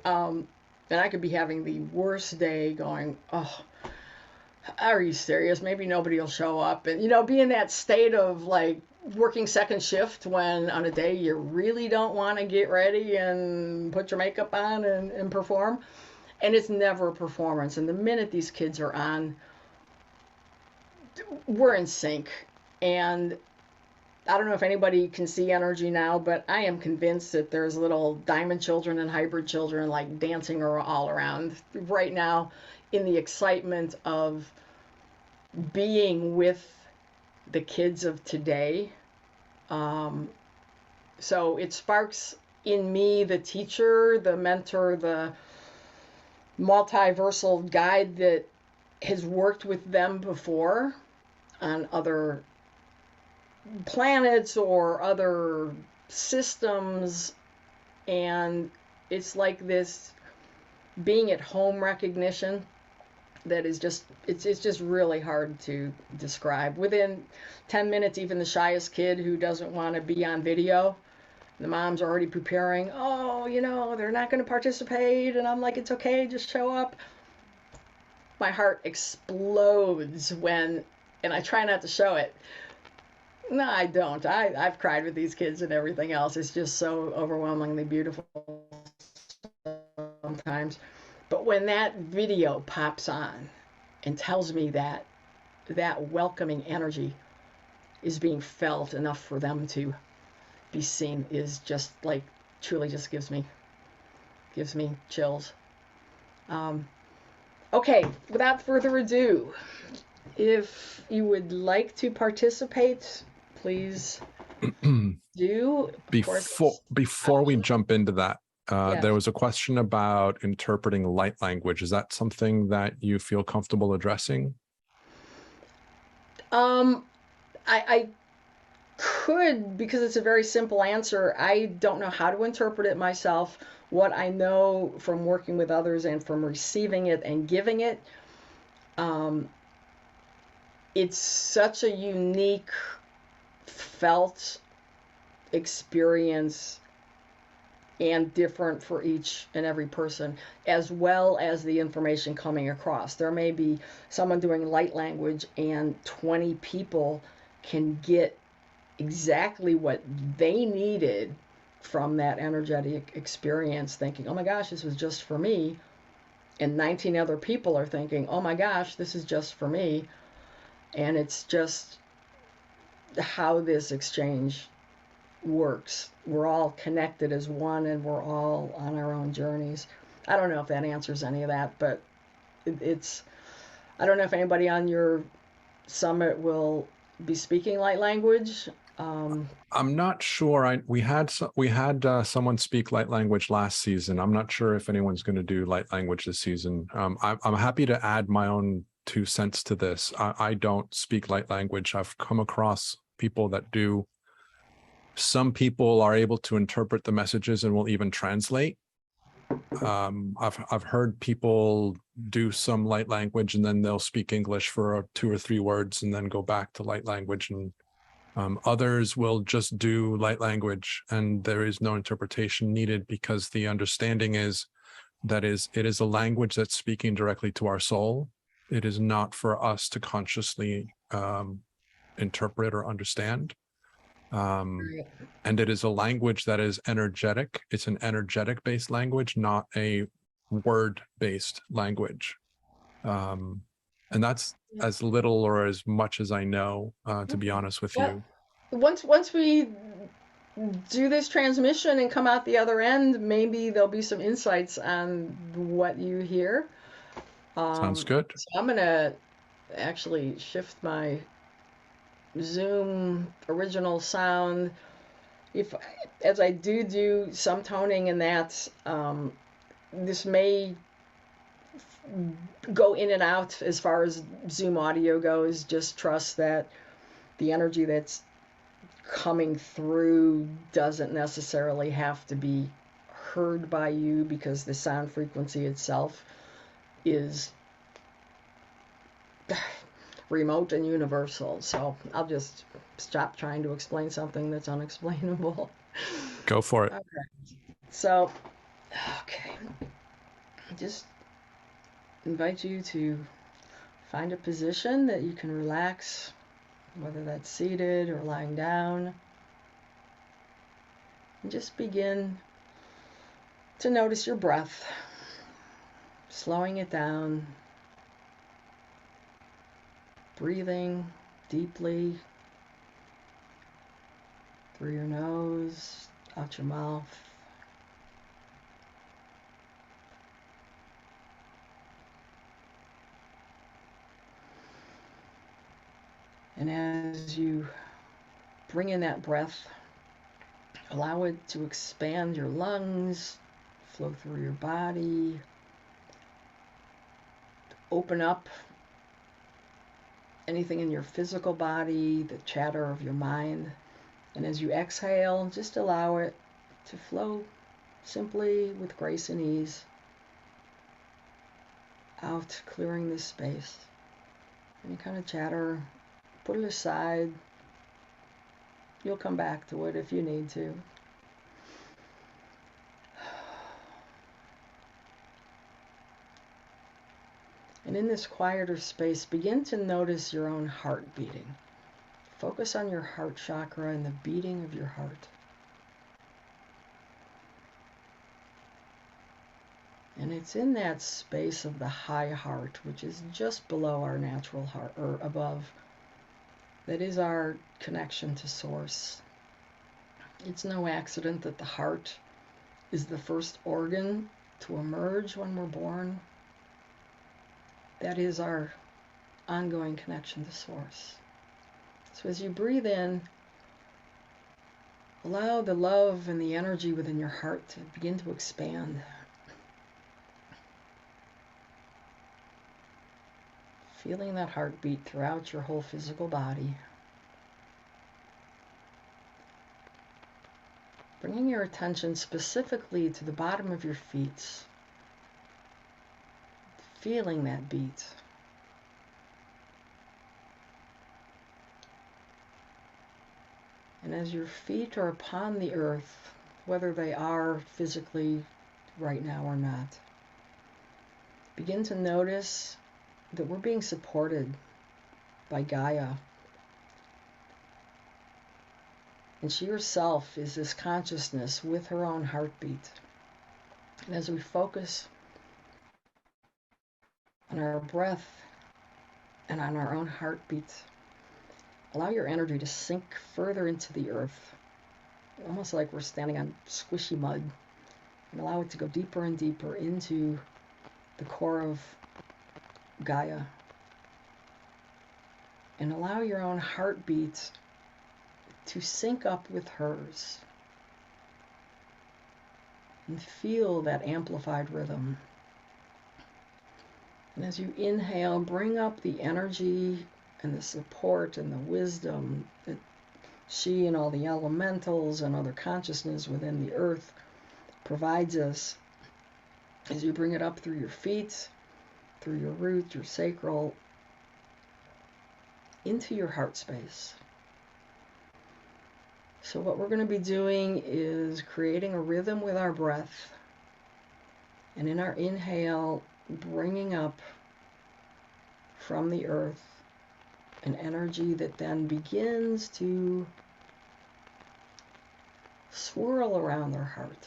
and I could be having the worst day going, oh, are you serious? Maybe nobody will show up. And, be in that state of like working second shift when on a day you really don't want to get ready and put your makeup on and perform. And it's never a performance. And the minute these kids are on, we're in sync. And I don't know if anybody can see energy now, but I am convinced that there's little diamond children and hybrid children like dancing all around right now in the excitement of being with the kids of today. So it sparks in me the teacher, the mentor, the multiversal guide that has worked with them before on other planets or other systems. And it's like this being at home recognition that is just, it's just really hard to describe. Within 10 minutes, even the shyest kid who doesn't want to be on video, the mom's already preparing, oh, you know, they're not going to participate. And I'm like, it's okay, just show up. My heart explodes when, and I try not to show it. No, I don't. I've cried with these kids and everything else. It's just so overwhelmingly beautiful sometimes. But when that video pops on and tells me that that welcoming energy is being felt enough for them to be seen, is just like, truly just gives me chills. Okay, without further ado, if you would like to participate, please do. Before we jump into that, Yes. there was a question about interpreting light language. Is that something that you feel comfortable addressing? I could, because it's a very simple answer. I don't know how to interpret it myself. What I know from working with others and from receiving it and giving it, it's such a unique felt experience and different for each and every person, as well as the information coming across. There may be someone doing light language and 20 people can get exactly what they needed from that energetic experience, thinking, oh my gosh, this was just for me. And 19 other people are thinking, oh my gosh, this is just for me. And it's just how this exchange works. We're all connected as one, and we're all on our own journeys. I don't know if that answers any of that, but it's, I don't know if anybody on your summit will be speaking light language. I'm not sure. We had someone speak light language last season. I'm not sure if anyone's going to do light language this season. I'm happy to add my own 2 cents to this. I don't speak light language. I've come across people that do. Some people are able to interpret the messages and will even translate. I've heard people do some light language and then they'll speak English for 2 or 3 words and then go back to light language. And others will just do light language and there is no interpretation needed, because the understanding is that it is a language that's speaking directly to our soul. It is not for us to consciously interpret or understand. And it is a language that is energetic. It's an energetic-based language, not a word-based language. And that's as little or as much as I know, to be honest with you. Once we do this transmission and come out the other end, maybe there'll be some insights on what you hear. Sounds good. So I'm gonna actually shift my Zoom original sound. As I do some toning in that, this may go in and out as far as Zoom audio goes. Just trust that the energy that's coming through doesn't necessarily have to be heard by you, because the sound frequency itself is remote and universal. So I'll just stop trying to explain something that's unexplainable. Go for it. Okay. So, just invite you to find a position that you can relax, whether that's seated or lying down. And just begin to notice your breath, slowing it down, breathing deeply through your nose, out your mouth. And as you bring in that breath, allow it to expand your lungs, flow through your body, open up anything in your physical body, the chatter of your mind. And as you exhale, just allow it to flow simply with grace and ease out, clearing this space. Any kind of chatter, put it aside. You'll come back to it if you need to. And in this quieter space, begin to notice your own heart beating. Focus on your heart chakra and the beating of your heart. And it's in that space of the high heart, which is just below our natural heart, or above, that is our connection to Source. It's no accident that the heart is the first organ to emerge when we're born. That is our ongoing connection to Source. So as you breathe in, allow the love and the energy within your heart to begin to expand. Feeling that heartbeat throughout your whole physical body. Bringing your attention specifically to the bottom of your feet. Feeling that beat. And as your feet are upon the earth, whether they are physically right now or not, begin to notice that we're being supported by Gaia. And she herself is this consciousness with her own heartbeat. And as we focus on our breath and on our own heartbeat, allow your energy to sink further into the earth, almost like we're standing on squishy mud, and allow it to go deeper and deeper into the core of Gaia. And allow your own heartbeat to sync up with hers. And feel that amplified rhythm. And as you inhale, bring up the energy and the support and the wisdom that she and all the elementals and other consciousness within the earth provides us. As you bring it up through your feet, through your root, your sacral, into your heart space. So what we're going to be doing is creating a rhythm with our breath. And in our inhale, bringing up from the earth an energy that then begins to swirl around our heart.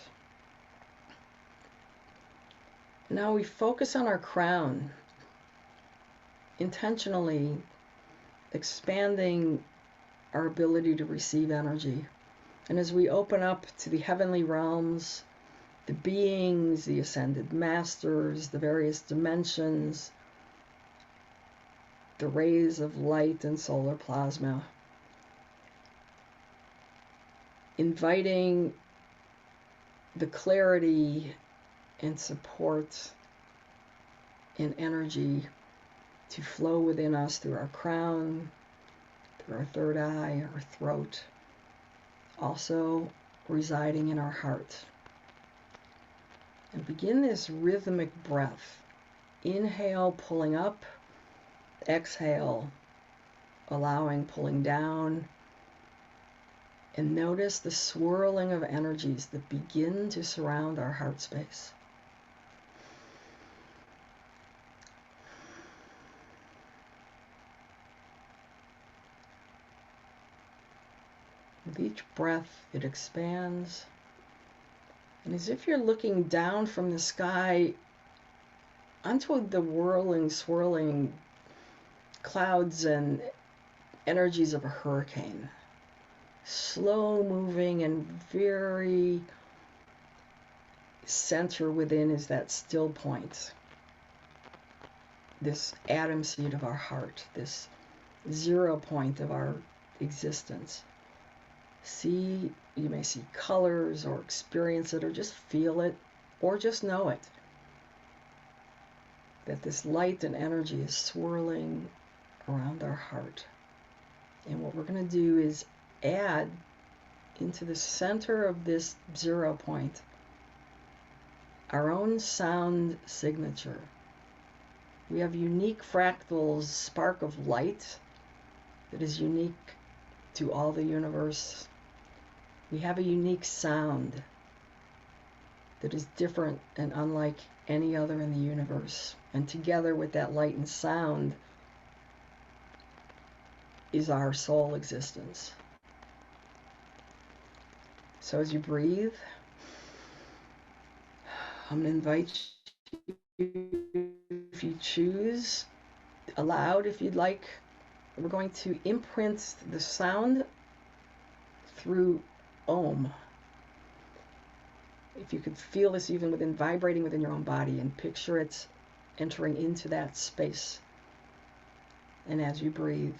Now we focus on our crown, intentionally expanding our ability to receive energy. And as we open up to the heavenly realms, the beings, the ascended masters, the various dimensions, the rays of light and solar plasma, inviting the clarity and support and energy to flow within us through our crown, through our third eye, our throat, also residing in our heart. And begin this rhythmic breath. Inhale, pulling up. Exhale, allowing pulling down. And notice the swirling of energies that begin to surround our heart space. With each breath, it expands. And as if you're looking down from the sky onto the whirling, swirling clouds and energies of a hurricane. Slow moving and very center within is that still point. This atom seed of our heart, this 0 point of our existence. You may see colors or experience it or just feel it or just know it. That this light and energy is swirling around our heart. And what we're going to do is add into the center of this 0 point our own sound signature. We have unique fractals, spark of light that is unique to all the universe. We have a unique sound that is different and unlike any other in the universe. And together with that light and sound is our soul existence. So as you breathe, I'm going to invite you, if you choose, aloud if you'd like, we're going to imprint the sound through Om. If you could feel this even vibrating within your own body and picture it entering into that space. And as you breathe,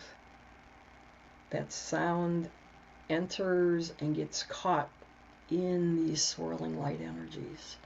that sound enters and gets caught in these swirling light energies.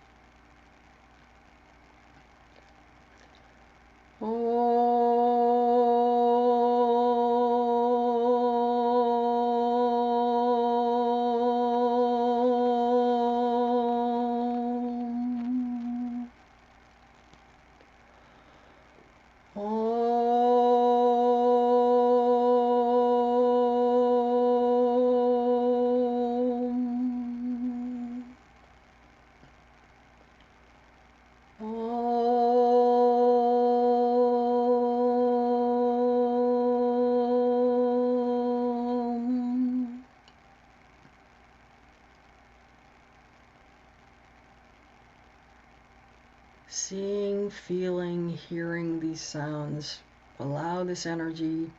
Seeing, feeling, hearing these sounds, allow this energy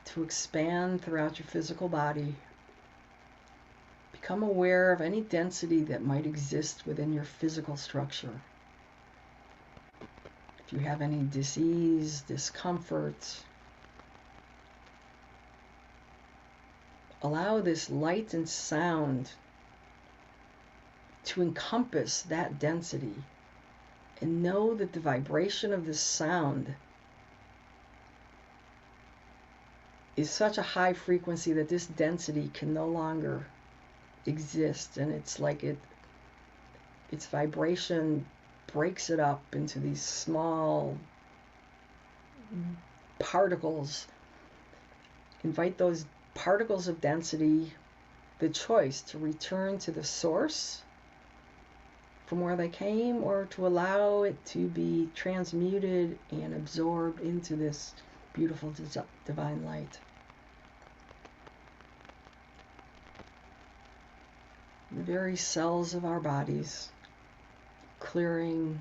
to expand throughout your physical body. Become aware of any density that might exist within your physical structure. If you have any disease, discomfort, allow this light and sound to encompass that density. And know that the vibration of this sound is such a high frequency that this density can no longer exist. And it's like its vibration breaks it up into these small particles. Invite those particles of density the choice to return to the source from where they came, or to allow it to be transmuted and absorbed into this beautiful divine light. The very cells of our bodies, clearing,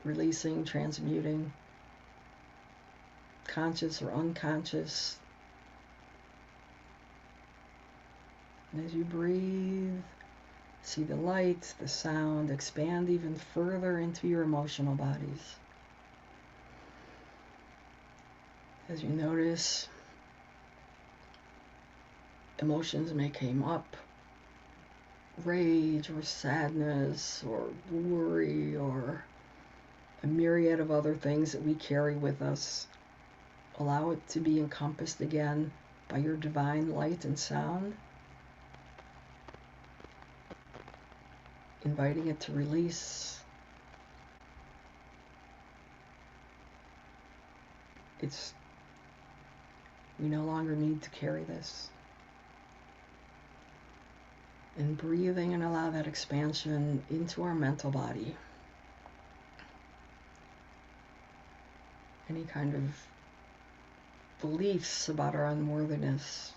releasing, transmuting, conscious or unconscious. And as you breathe, see the light, the sound expand even further into your emotional bodies. As you notice, emotions may come up, rage or sadness or worry or a myriad of other things that we carry with us. Allow it to be encompassed again by your divine light and sound. Inviting it to release. We no longer need to carry this. And breathing and allow that expansion into our mental body. Any kind of beliefs about our unworthiness,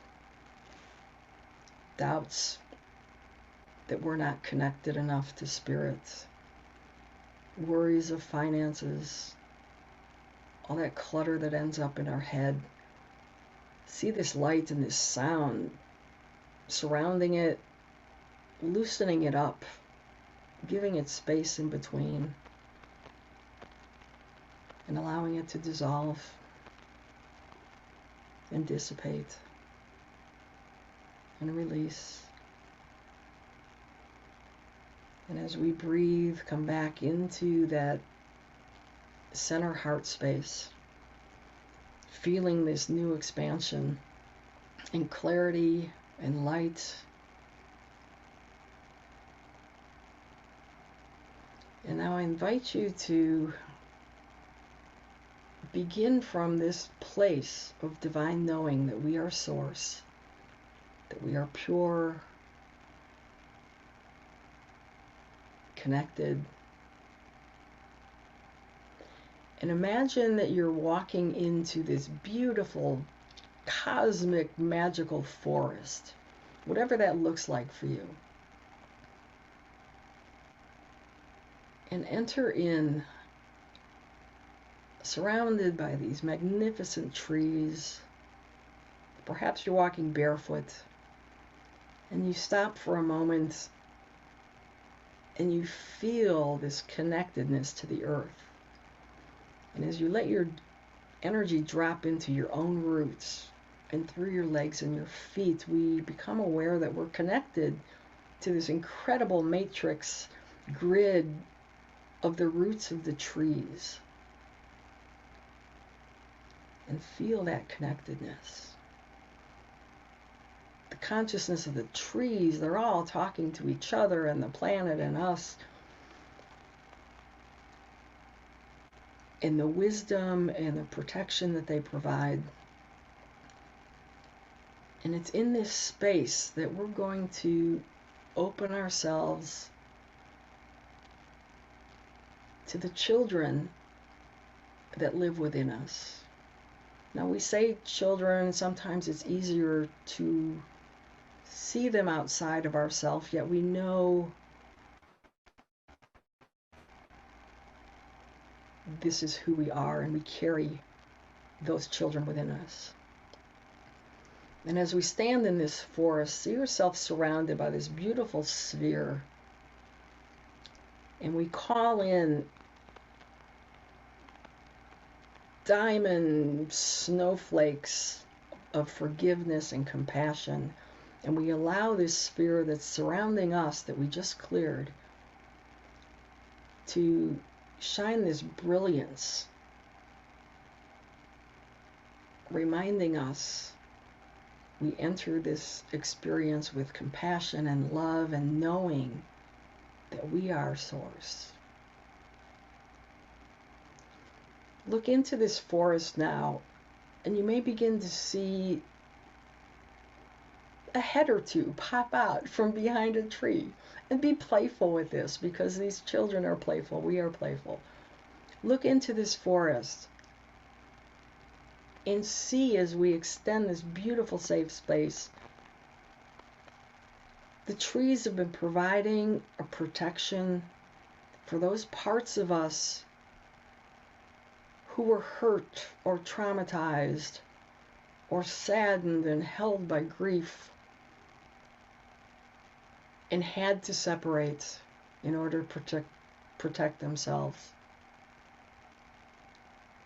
doubts that we're not connected enough to spirit, worries of finances, all that clutter that ends up in our head. See this light and this sound surrounding it, loosening it up, giving it space in between, and allowing it to dissolve. and dissipate and release. And as we breathe, come back into that center heart space, feeling this new expansion and clarity and light. And now I invite you to begin from this place of divine knowing that we are source, that we are pure, connected. And imagine that you're walking into this beautiful, cosmic, magical forest, whatever that looks like for you. And enter in, surrounded by these magnificent trees. Perhaps you're walking barefoot, and you stop for a moment and you feel this connectedness to the earth. And as you let your energy drop into your own roots and through your legs and your feet, we become aware that we're connected to this incredible matrix grid of the roots of the trees. And feel that connectedness. The consciousness of the trees, they're all talking to each other and the planet and us. And the wisdom and the protection that they provide. And it's in this space that we're going to open ourselves to the children that live within us. Now we say children, sometimes it's easier to see them outside of ourselves, yet we know this is who we are, and we carry those children within us. And as we stand in this forest, see yourself surrounded by this beautiful sphere. And we call in diamond snowflakes of forgiveness and compassion. And we allow this sphere that's surrounding us, that we just cleared, to shine this brilliance, reminding us we enter this experience with compassion and love and knowing that we are source. Look into this forest now, and you may begin to see a head or two pop out from behind a tree. And be playful with this, because these children are playful. We are playful. Look into this forest and see, as we extend this beautiful safe space, the trees have been providing a protection for those parts of us who were hurt or traumatized or saddened and held by grief and had to separate in order to protect themselves.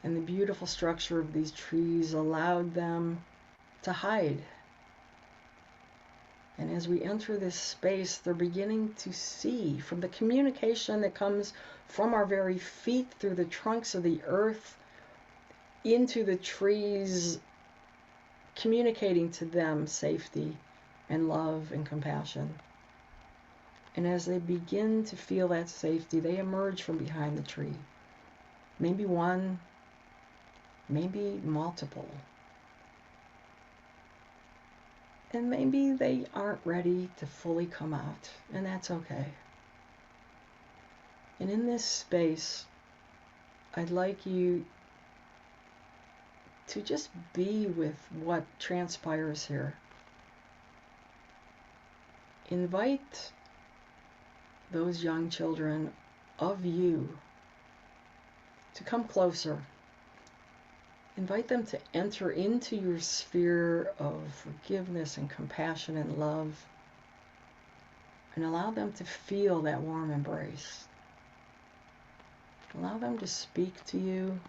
And the beautiful structure of these trees allowed them to hide. And as we enter this space, they're beginning to see from the communication that comes from our very feet through the trunks of the earth into the trees, communicating to them safety and love and compassion. And as they begin to feel that safety, they emerge from behind the tree. Maybe one, maybe multiple. And maybe they aren't ready to fully come out, and that's okay. And in this space, I'd like you to just be with what transpires here. Invite those young children of you to come closer. Invite them to enter into your sphere of forgiveness and compassion and love, and allow them to feel that warm embrace. Allow them to speak to you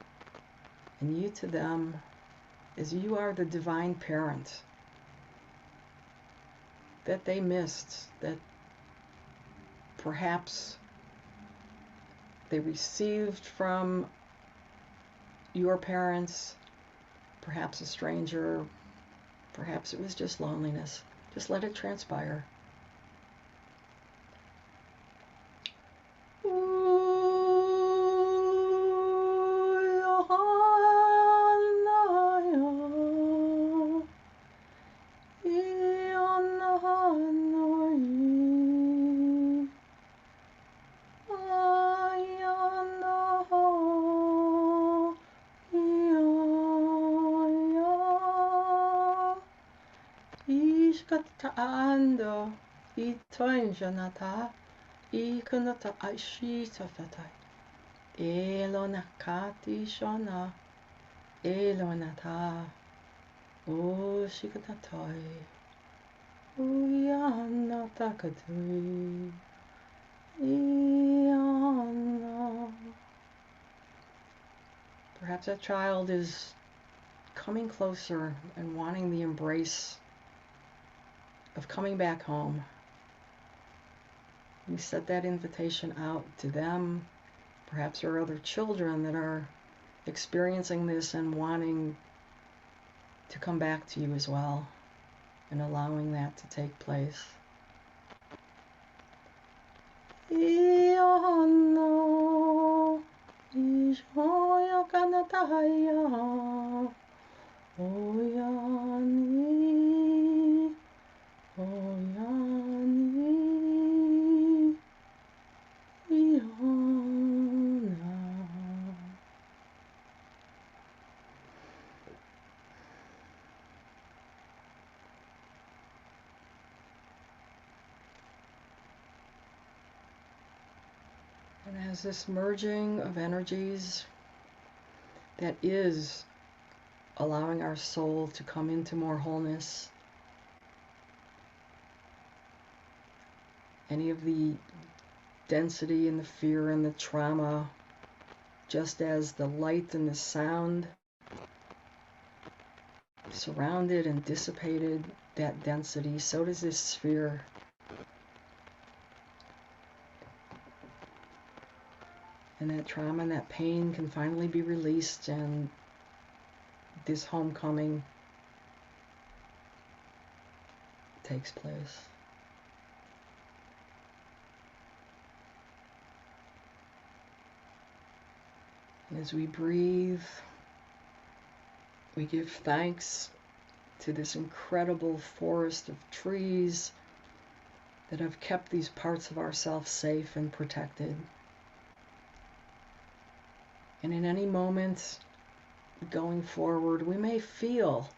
and you to them as you are the divine parent that they missed, that perhaps they received from your parents, perhaps a stranger, perhaps it was just loneliness. Just let it transpire. Ando itoinjanata ikanata aishitafatai elonakati shona elonata o shikatatai uyanatakatui iana. Perhaps that child is coming closer and wanting the embrace of coming back home. We set that invitation out to them. Perhaps there are other children that are experiencing this and wanting to come back to you as well, and allowing that to take place. Iono, ishoya kanataya, oyani, oyani, iona. And as this merging of energies that is allowing our soul to come into more wholeness, any of the density and the fear and the trauma, just as the light and the sound surrounded and dissipated that density, so does this sphere. And that trauma and that pain can finally be released, and this homecoming takes place. And as we breathe, we give thanks to this incredible forest of trees that have kept these parts of ourselves safe and protected. And in any moment going forward, we may feel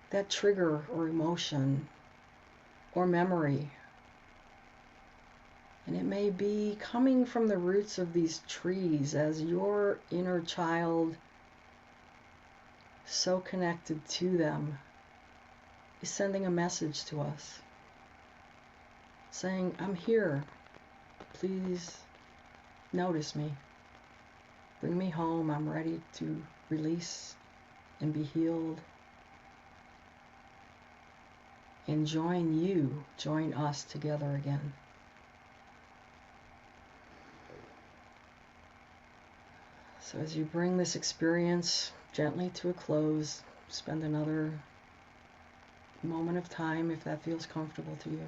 that trigger or emotion or memory. And it may be coming from the roots of these trees as your inner child, so connected to them, is sending a message to us, saying, I'm here, please notice me. Bring me home, I'm ready to release and be healed. And join us together again. So as you bring this experience gently to a close, spend another moment of time if that feels comfortable to you.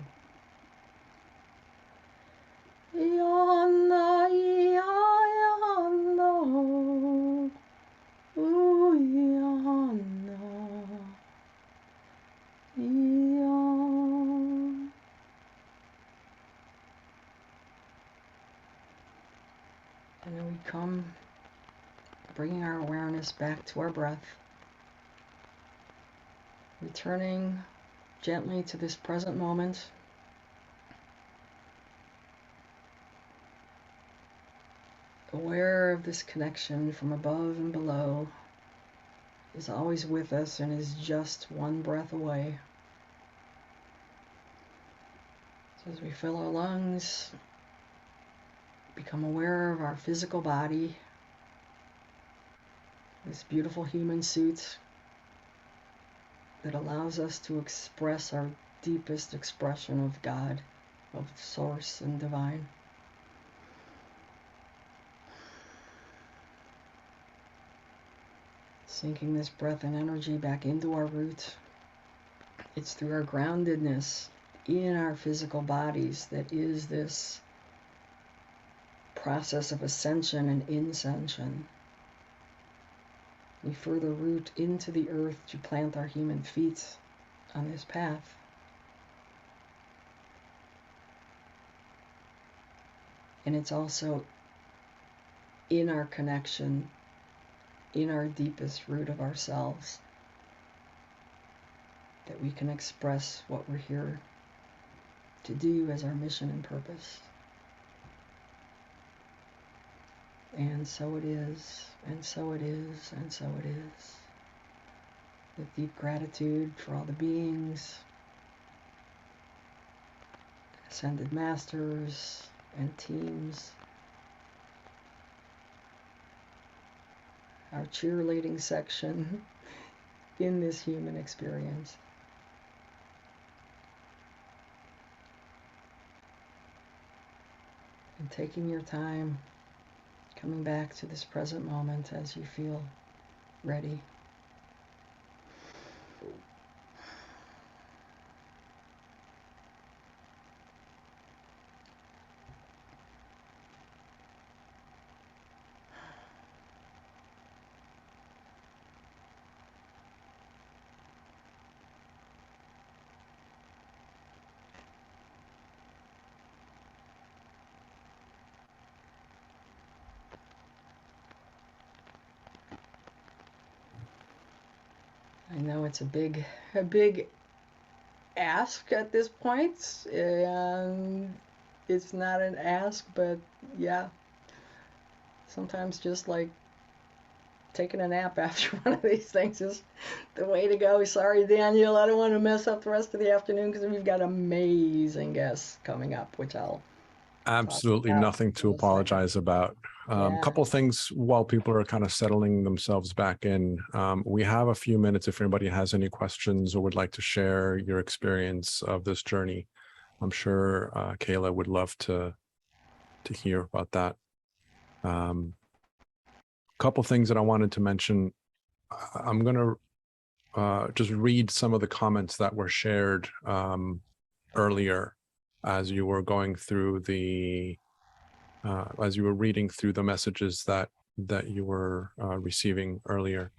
And then we come, bringing our awareness back to our breath, returning gently to this present moment. Aware of this connection from above and below, is always with us and is just one breath away. So as we fill our lungs, become aware of our physical body, this beautiful human suit that allows us to express our deepest expression of God, of Source and Divine. Sinking this breath and energy back into our roots. It's through our groundedness in our physical bodies that is this process of ascension and ascension. We further root into the earth to plant our human feet on this path. And it's also in our connection, in our deepest root of ourselves, that we can express what we're here to do as our mission and purpose. And so it is, and so it is, and so it is. With deep gratitude for all the beings, ascended masters and teams, our cheerleading section in this human experience. And taking your time, coming back to this present moment as you feel ready. I know it's a big ask at this point, and it's not an ask, but yeah, sometimes just like taking a nap after one of these things is the way to go. Sorry, Daniel, I don't want to mess up the rest of the afternoon because we've got amazing guests coming up, which I'll Absolutely nothing to apologize about. Couple things while people are kind of settling themselves back in. We have a few minutes if anybody has any questions or would like to share your experience of this journey. I'm sure Kaylaa would love to hear about that. Couple things that I wanted to mention. I'm going to just read some of the comments that were shared earlier as you were going through the as you were reading through the messages that you were receiving earlier.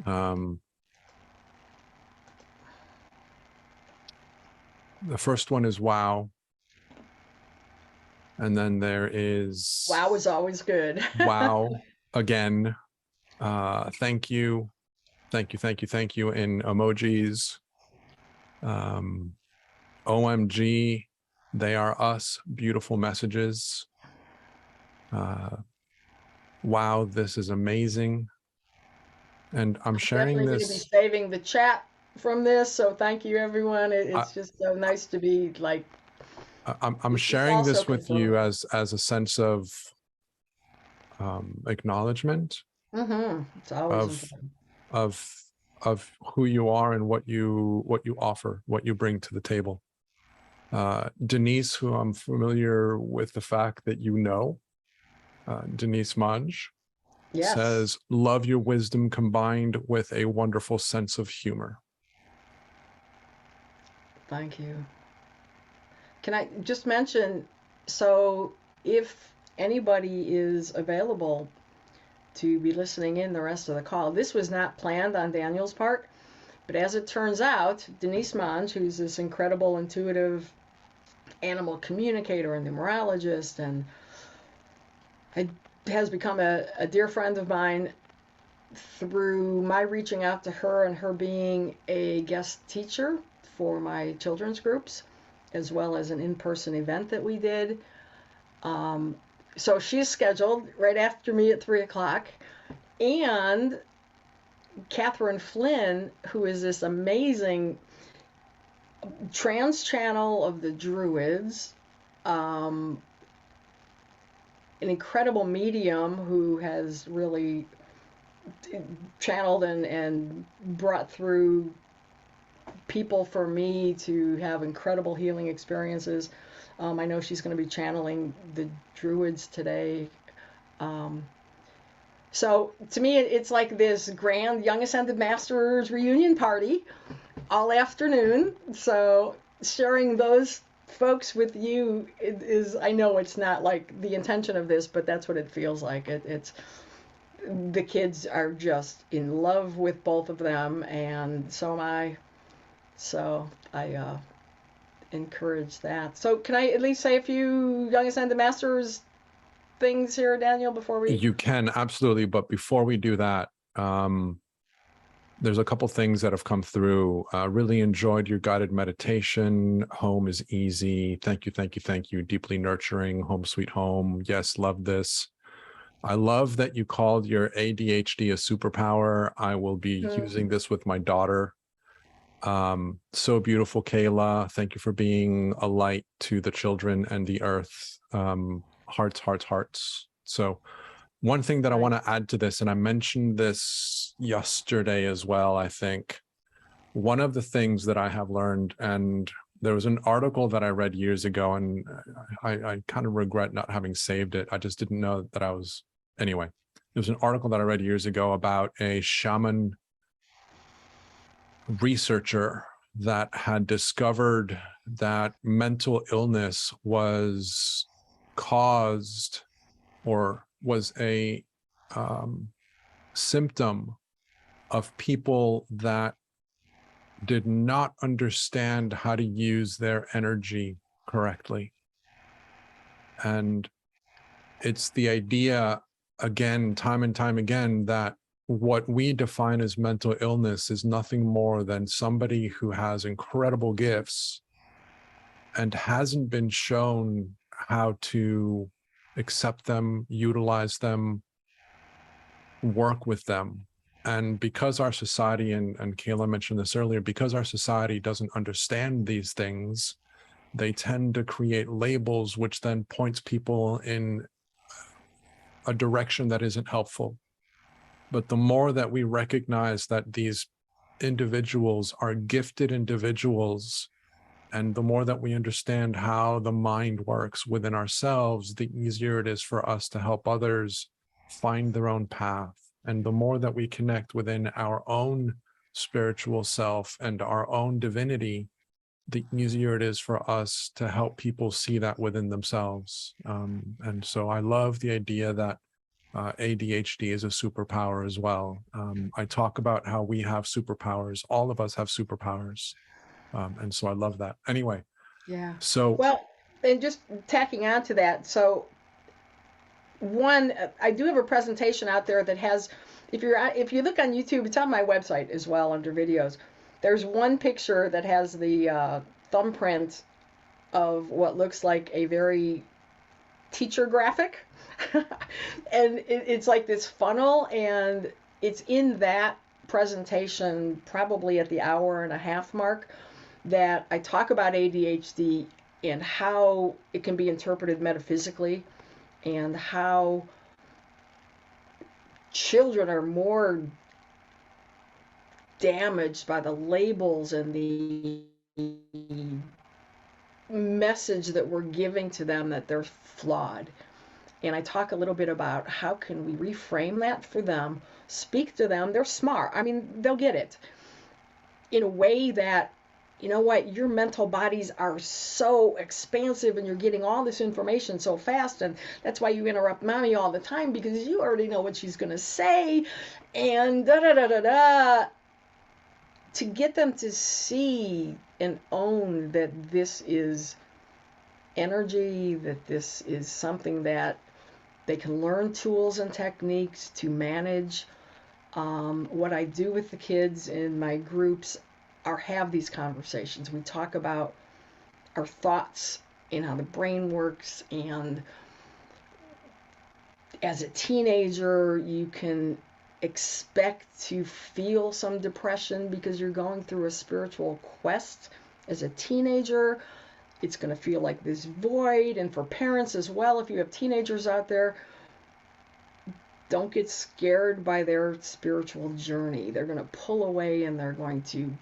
The first one is wow. And then there is wow is always good. wow again. Thank you. Thank you, thank you, thank you in emojis. OMG, they are us, beautiful messages. Wow, this is amazing. And I'm sharing definitely this. going to be saving the chat from this, so thank you, everyone. It's just so nice to be like. I'm sharing this with you as a sense of acknowledgement. It's always of who you are and what you offer, what you bring to the table. Denise, who I'm familiar with the fact that you know, Denise Mudge, says, love your wisdom combined with a wonderful sense of humor. Thank you. Can I just mention, so if anybody is available to be listening in the rest of the call, this was not planned on Daniel's part, but as it turns out, Denise Monge, who's this incredible intuitive animal communicator and numerologist, and has become a dear friend of mine through my reaching out to her and her being a guest teacher for my children's groups, as well as an in-person event that we did. So she's scheduled right after me at 3 o'clock. And Catherine Flynn, who is this amazing trans channel of the Druids, an incredible medium who has really channeled and brought through people for me to have incredible healing experiences. I know she's going to be channeling the druids today. So to me, it's like this grand Young Ascended Masters reunion party all afternoon. So sharing those folks with you is, I know it's not like the intention of this, but that's what it feels like. It's the kids are just in love with both of them, and so am I. So I encourage that. So can I at least say a few Young Ascended Masters things here, Daniel, before we... You can, absolutely. But before we do that, there's a couple things that have come through. Really enjoyed your guided meditation. Home is easy. Thank you, thank you, thank you. Deeply nurturing. Home sweet home. Yes, love this. I love that you called your ADHD a superpower. I will be using this with my daughter. So beautiful, Kaylaa. Thank you for being a light to the children and the earth. Hearts, hearts, hearts. So one thing that I want to add to this, and I mentioned this yesterday as well, I think, one of the things that I have learned, and there was an article that I read years ago, and I kind of regret not having saved it. I just didn't know that I was... Anyway, there was an article that I read years ago about a shaman researcher that had discovered that mental illness was caused, or was a symptom of people that did not understand how to use their energy correctly. And it's the idea, again, time and time again, that what we define as mental illness is nothing more than somebody who has incredible gifts and hasn't been shown how to accept them, utilize them, work with them. And because our society, and Kaylaa mentioned this earlier, because our society doesn't understand these things, they tend to create labels, which then points people in a direction that isn't helpful. But the more that we recognize that these individuals are gifted individuals, and the more that we understand how the mind works within ourselves, the easier it is for us to help others find their own path. And the more that we connect within our own spiritual self and our own divinity, the easier it is for us to help people see that within themselves. And so I love the idea that ADHD is a superpower as well. I talk about how we have superpowers. All of us have superpowers. And so I love that. Anyway. Yeah. So, well, and just tacking on to that. So one, I do have a presentation out there that has, if you look on YouTube, it's on my website as well under videos. There's one picture that has the thumbprint of what looks like a very teacher graphic. And it's like this funnel, and it's in that presentation probably at the 1.5 hour mark that I talk about ADHD and how it can be interpreted metaphysically, and how children are more damaged by the labels and the message that we're giving to them that they're flawed. And I talk a little bit about how can we reframe that for them, speak to them. They're smart. I mean, they'll get it in a way that, you know what, your mental bodies are so expansive and you're getting all this information so fast, and that's why you interrupt mommy all the time, because you already know what she's going to say, and da-da-da-da-da. To get them to see and own that this is energy, that this is something that they can learn tools and techniques to manage. What I do with the kids in my groups are have these conversations. We talk about our thoughts and how the brain works, and as a teenager you can expect to feel some depression because you're going through a spiritual quest. As a teenager, it's going to feel like this void, and for parents as well, if you have teenagers out there, don't get scared by their spiritual journey. They're going to pull away and they're going to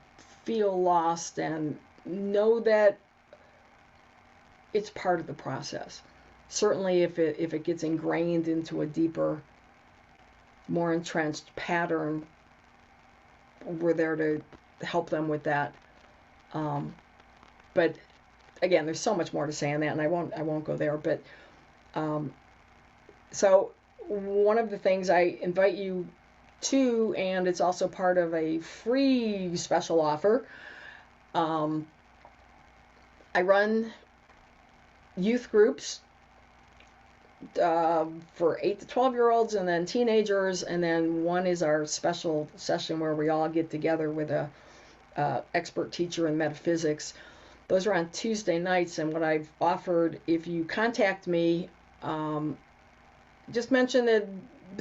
feel lost and know that it's part of the process. Certainly if it gets ingrained into a deeper, more entrenched pattern, we're there to help them with that. But again, there's so much more to say on that, and I won't go there. But so one of the things I invite you to, and it's also part of a free special offer. I run youth groups for 8 to 12-year-olds and then teenagers, and then one is our special session where we all get together with a expert teacher in metaphysics. Those are on Tuesday nights, and what I've offered, if you contact me, just mention that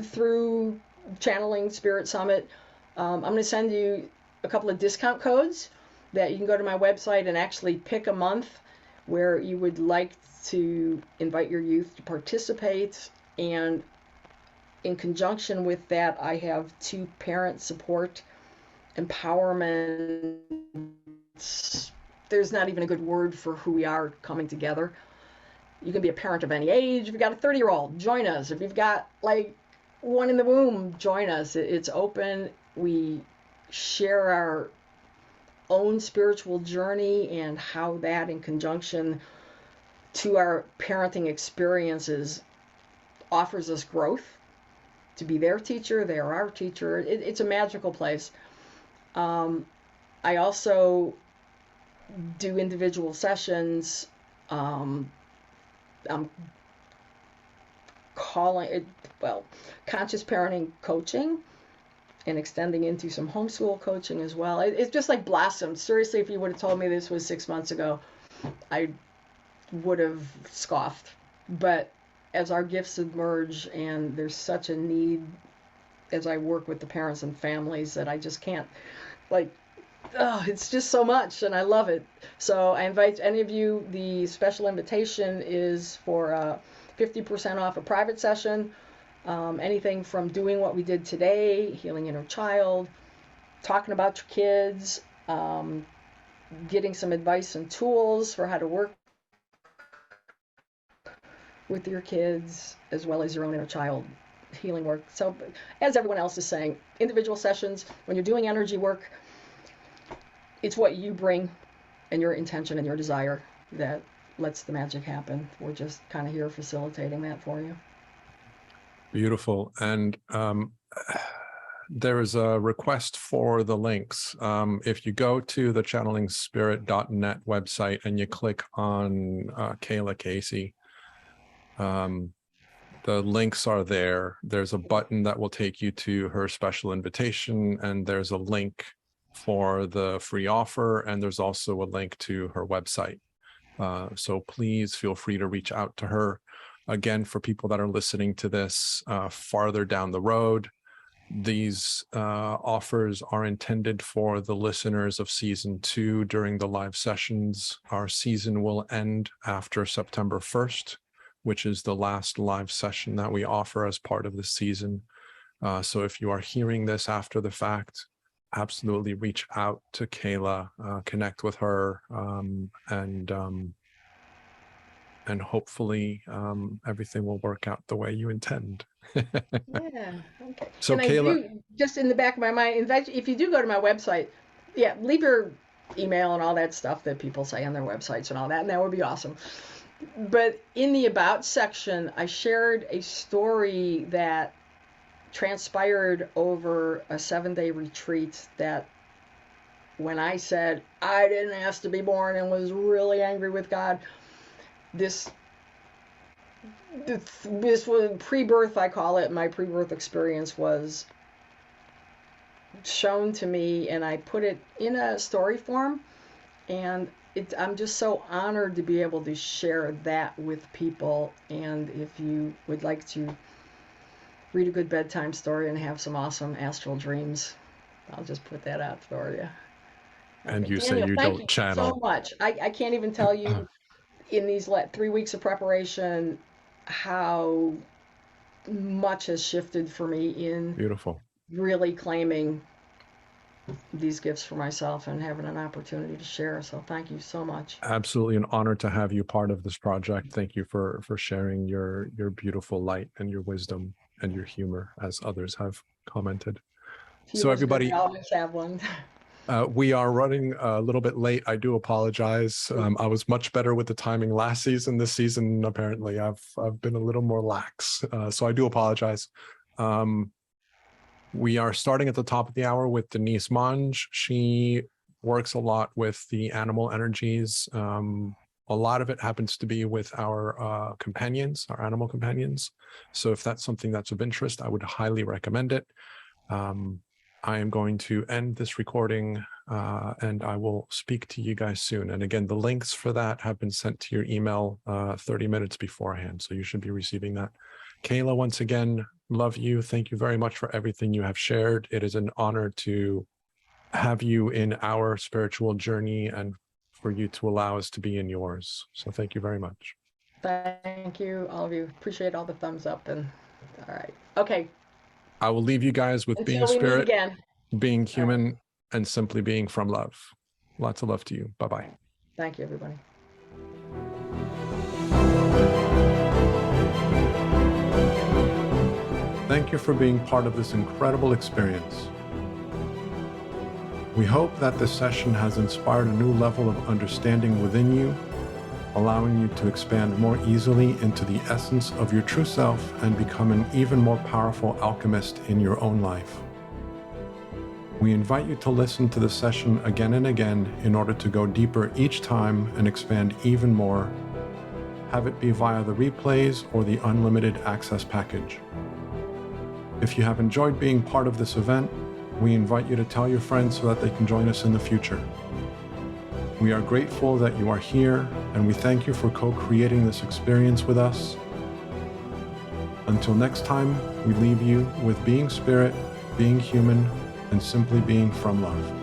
through Channeling Spirit Summit, I'm going to send you a couple of discount codes that you can go to my website and actually pick a month where you would like to invite your youth to participate. And in conjunction with that, I have 2 parent support empowerment. There's not even a good word for who we are coming together. You can be a parent of any age. If you've got a 30-year-old, join us. If you've got like one in the womb, join us. It's open. We share our own spiritual journey and how that, in conjunction to our parenting experiences, offers us growth. To be their teacher, they are our teacher. It's a magical place. I also do individual sessions. I'm calling it, conscious parenting coaching, and extending into some homeschool coaching as well. It's just like blossomed. Seriously, if you would have told me this was 6 months ago, I would have scoffed. But as our gifts emerge, and there's such a need as I work with the parents and families that I just can't, it's just so much, and I love it. So I invite any of you. The special invitation is for 50% off a private session. Anything from doing what we did today, healing inner child, talking about your kids, getting some advice and tools for how to work with your kids, as well as your own inner child healing work. So as everyone else is saying, individual sessions, when you're doing energy work, it's what you bring and your intention and your desire that lets the magic happen. We're just kind of here facilitating that for you. Beautiful. And there is a request for the links. If you go to the channelingspirit.net website and you click on Kaylaa Kayce, the links are there. There's a button that will take you to her special invitation, and there's a link for the free offer, and there's also a link to her website. So please feel free to reach out to her. Again, for people that are listening to this farther down the road, these offers are intended for the listeners of season 2 during the live sessions. Our season will end after September 1st, which is the last live session that we offer as part of the season. So if you are hearing this after the fact, absolutely reach out to Kaylaa, connect with her, and hopefully everything will work out the way you intend. Yeah. Okay. So and I Kaylaa, do, just in the back of my mind, if you do go to my website, yeah, leave your email and all that stuff that people say on their websites and all that, and that would be awesome. But in the About section, I shared a story that transpired over a 7-day retreat that when I said I didn't ask to be born and was really angry with God, this was pre-birth, I call it. My pre-birth experience was shown to me, and I put it in a story form, and I'm just so honored to be able to share that with people. And if you would like to read a good bedtime story and have some awesome astral dreams, I'll just put that out for you. and Okay. you Daniel, say you thank don't you channel. so much. I can't even tell you in these 3 weeks of preparation how much has shifted for me in Beautiful. really claiming these gifts for myself and having an opportunity to share. So thank you so much. Absolutely an honor to have you part of this project. Thank you for sharing your beautiful light and your wisdom and your humor, as others have commented. So everybody, I always have one. we are running a little bit late. I do apologize. I was much better with the timing last season. This season, apparently, I've been a little more lax. So I do apologize. We are starting at the top of the hour with Denise Monge. She works a lot with the animal energies. A lot of it happens to be with our companions, our animal companions. So if that's something that's of interest, I would highly recommend it. I am going to end this recording and I will speak to you guys soon. And again, the links for that have been sent to your email 30 minutes beforehand. So you should be receiving that. Kaylaa, once again, love you. Thank you very much for everything you have shared. It is an honor to have you in our spiritual journey and for you to allow us to be in yours. So thank you very much. Thank you, all of you. Appreciate all the thumbs up. And all right. Okay. I will leave you guys with Until being spirit, again. being human, right, and simply being from love. Lots of love to you. Bye-bye. Thank you, everybody. Thank you for being part of this incredible experience. We hope that this session has inspired a new level of understanding within you, allowing you to expand more easily into the essence of your true self and become an even more powerful alchemist in your own life. We invite you to listen to the session again and again in order to go deeper each time and expand even more. Have it be via the replays or the unlimited access package. If you have enjoyed being part of this event, we invite you to tell your friends so that they can join us in the future. We are grateful that you are here, and we thank you for co-creating this experience with us. Until next time, we leave you with being spirit, being human, and simply being from love.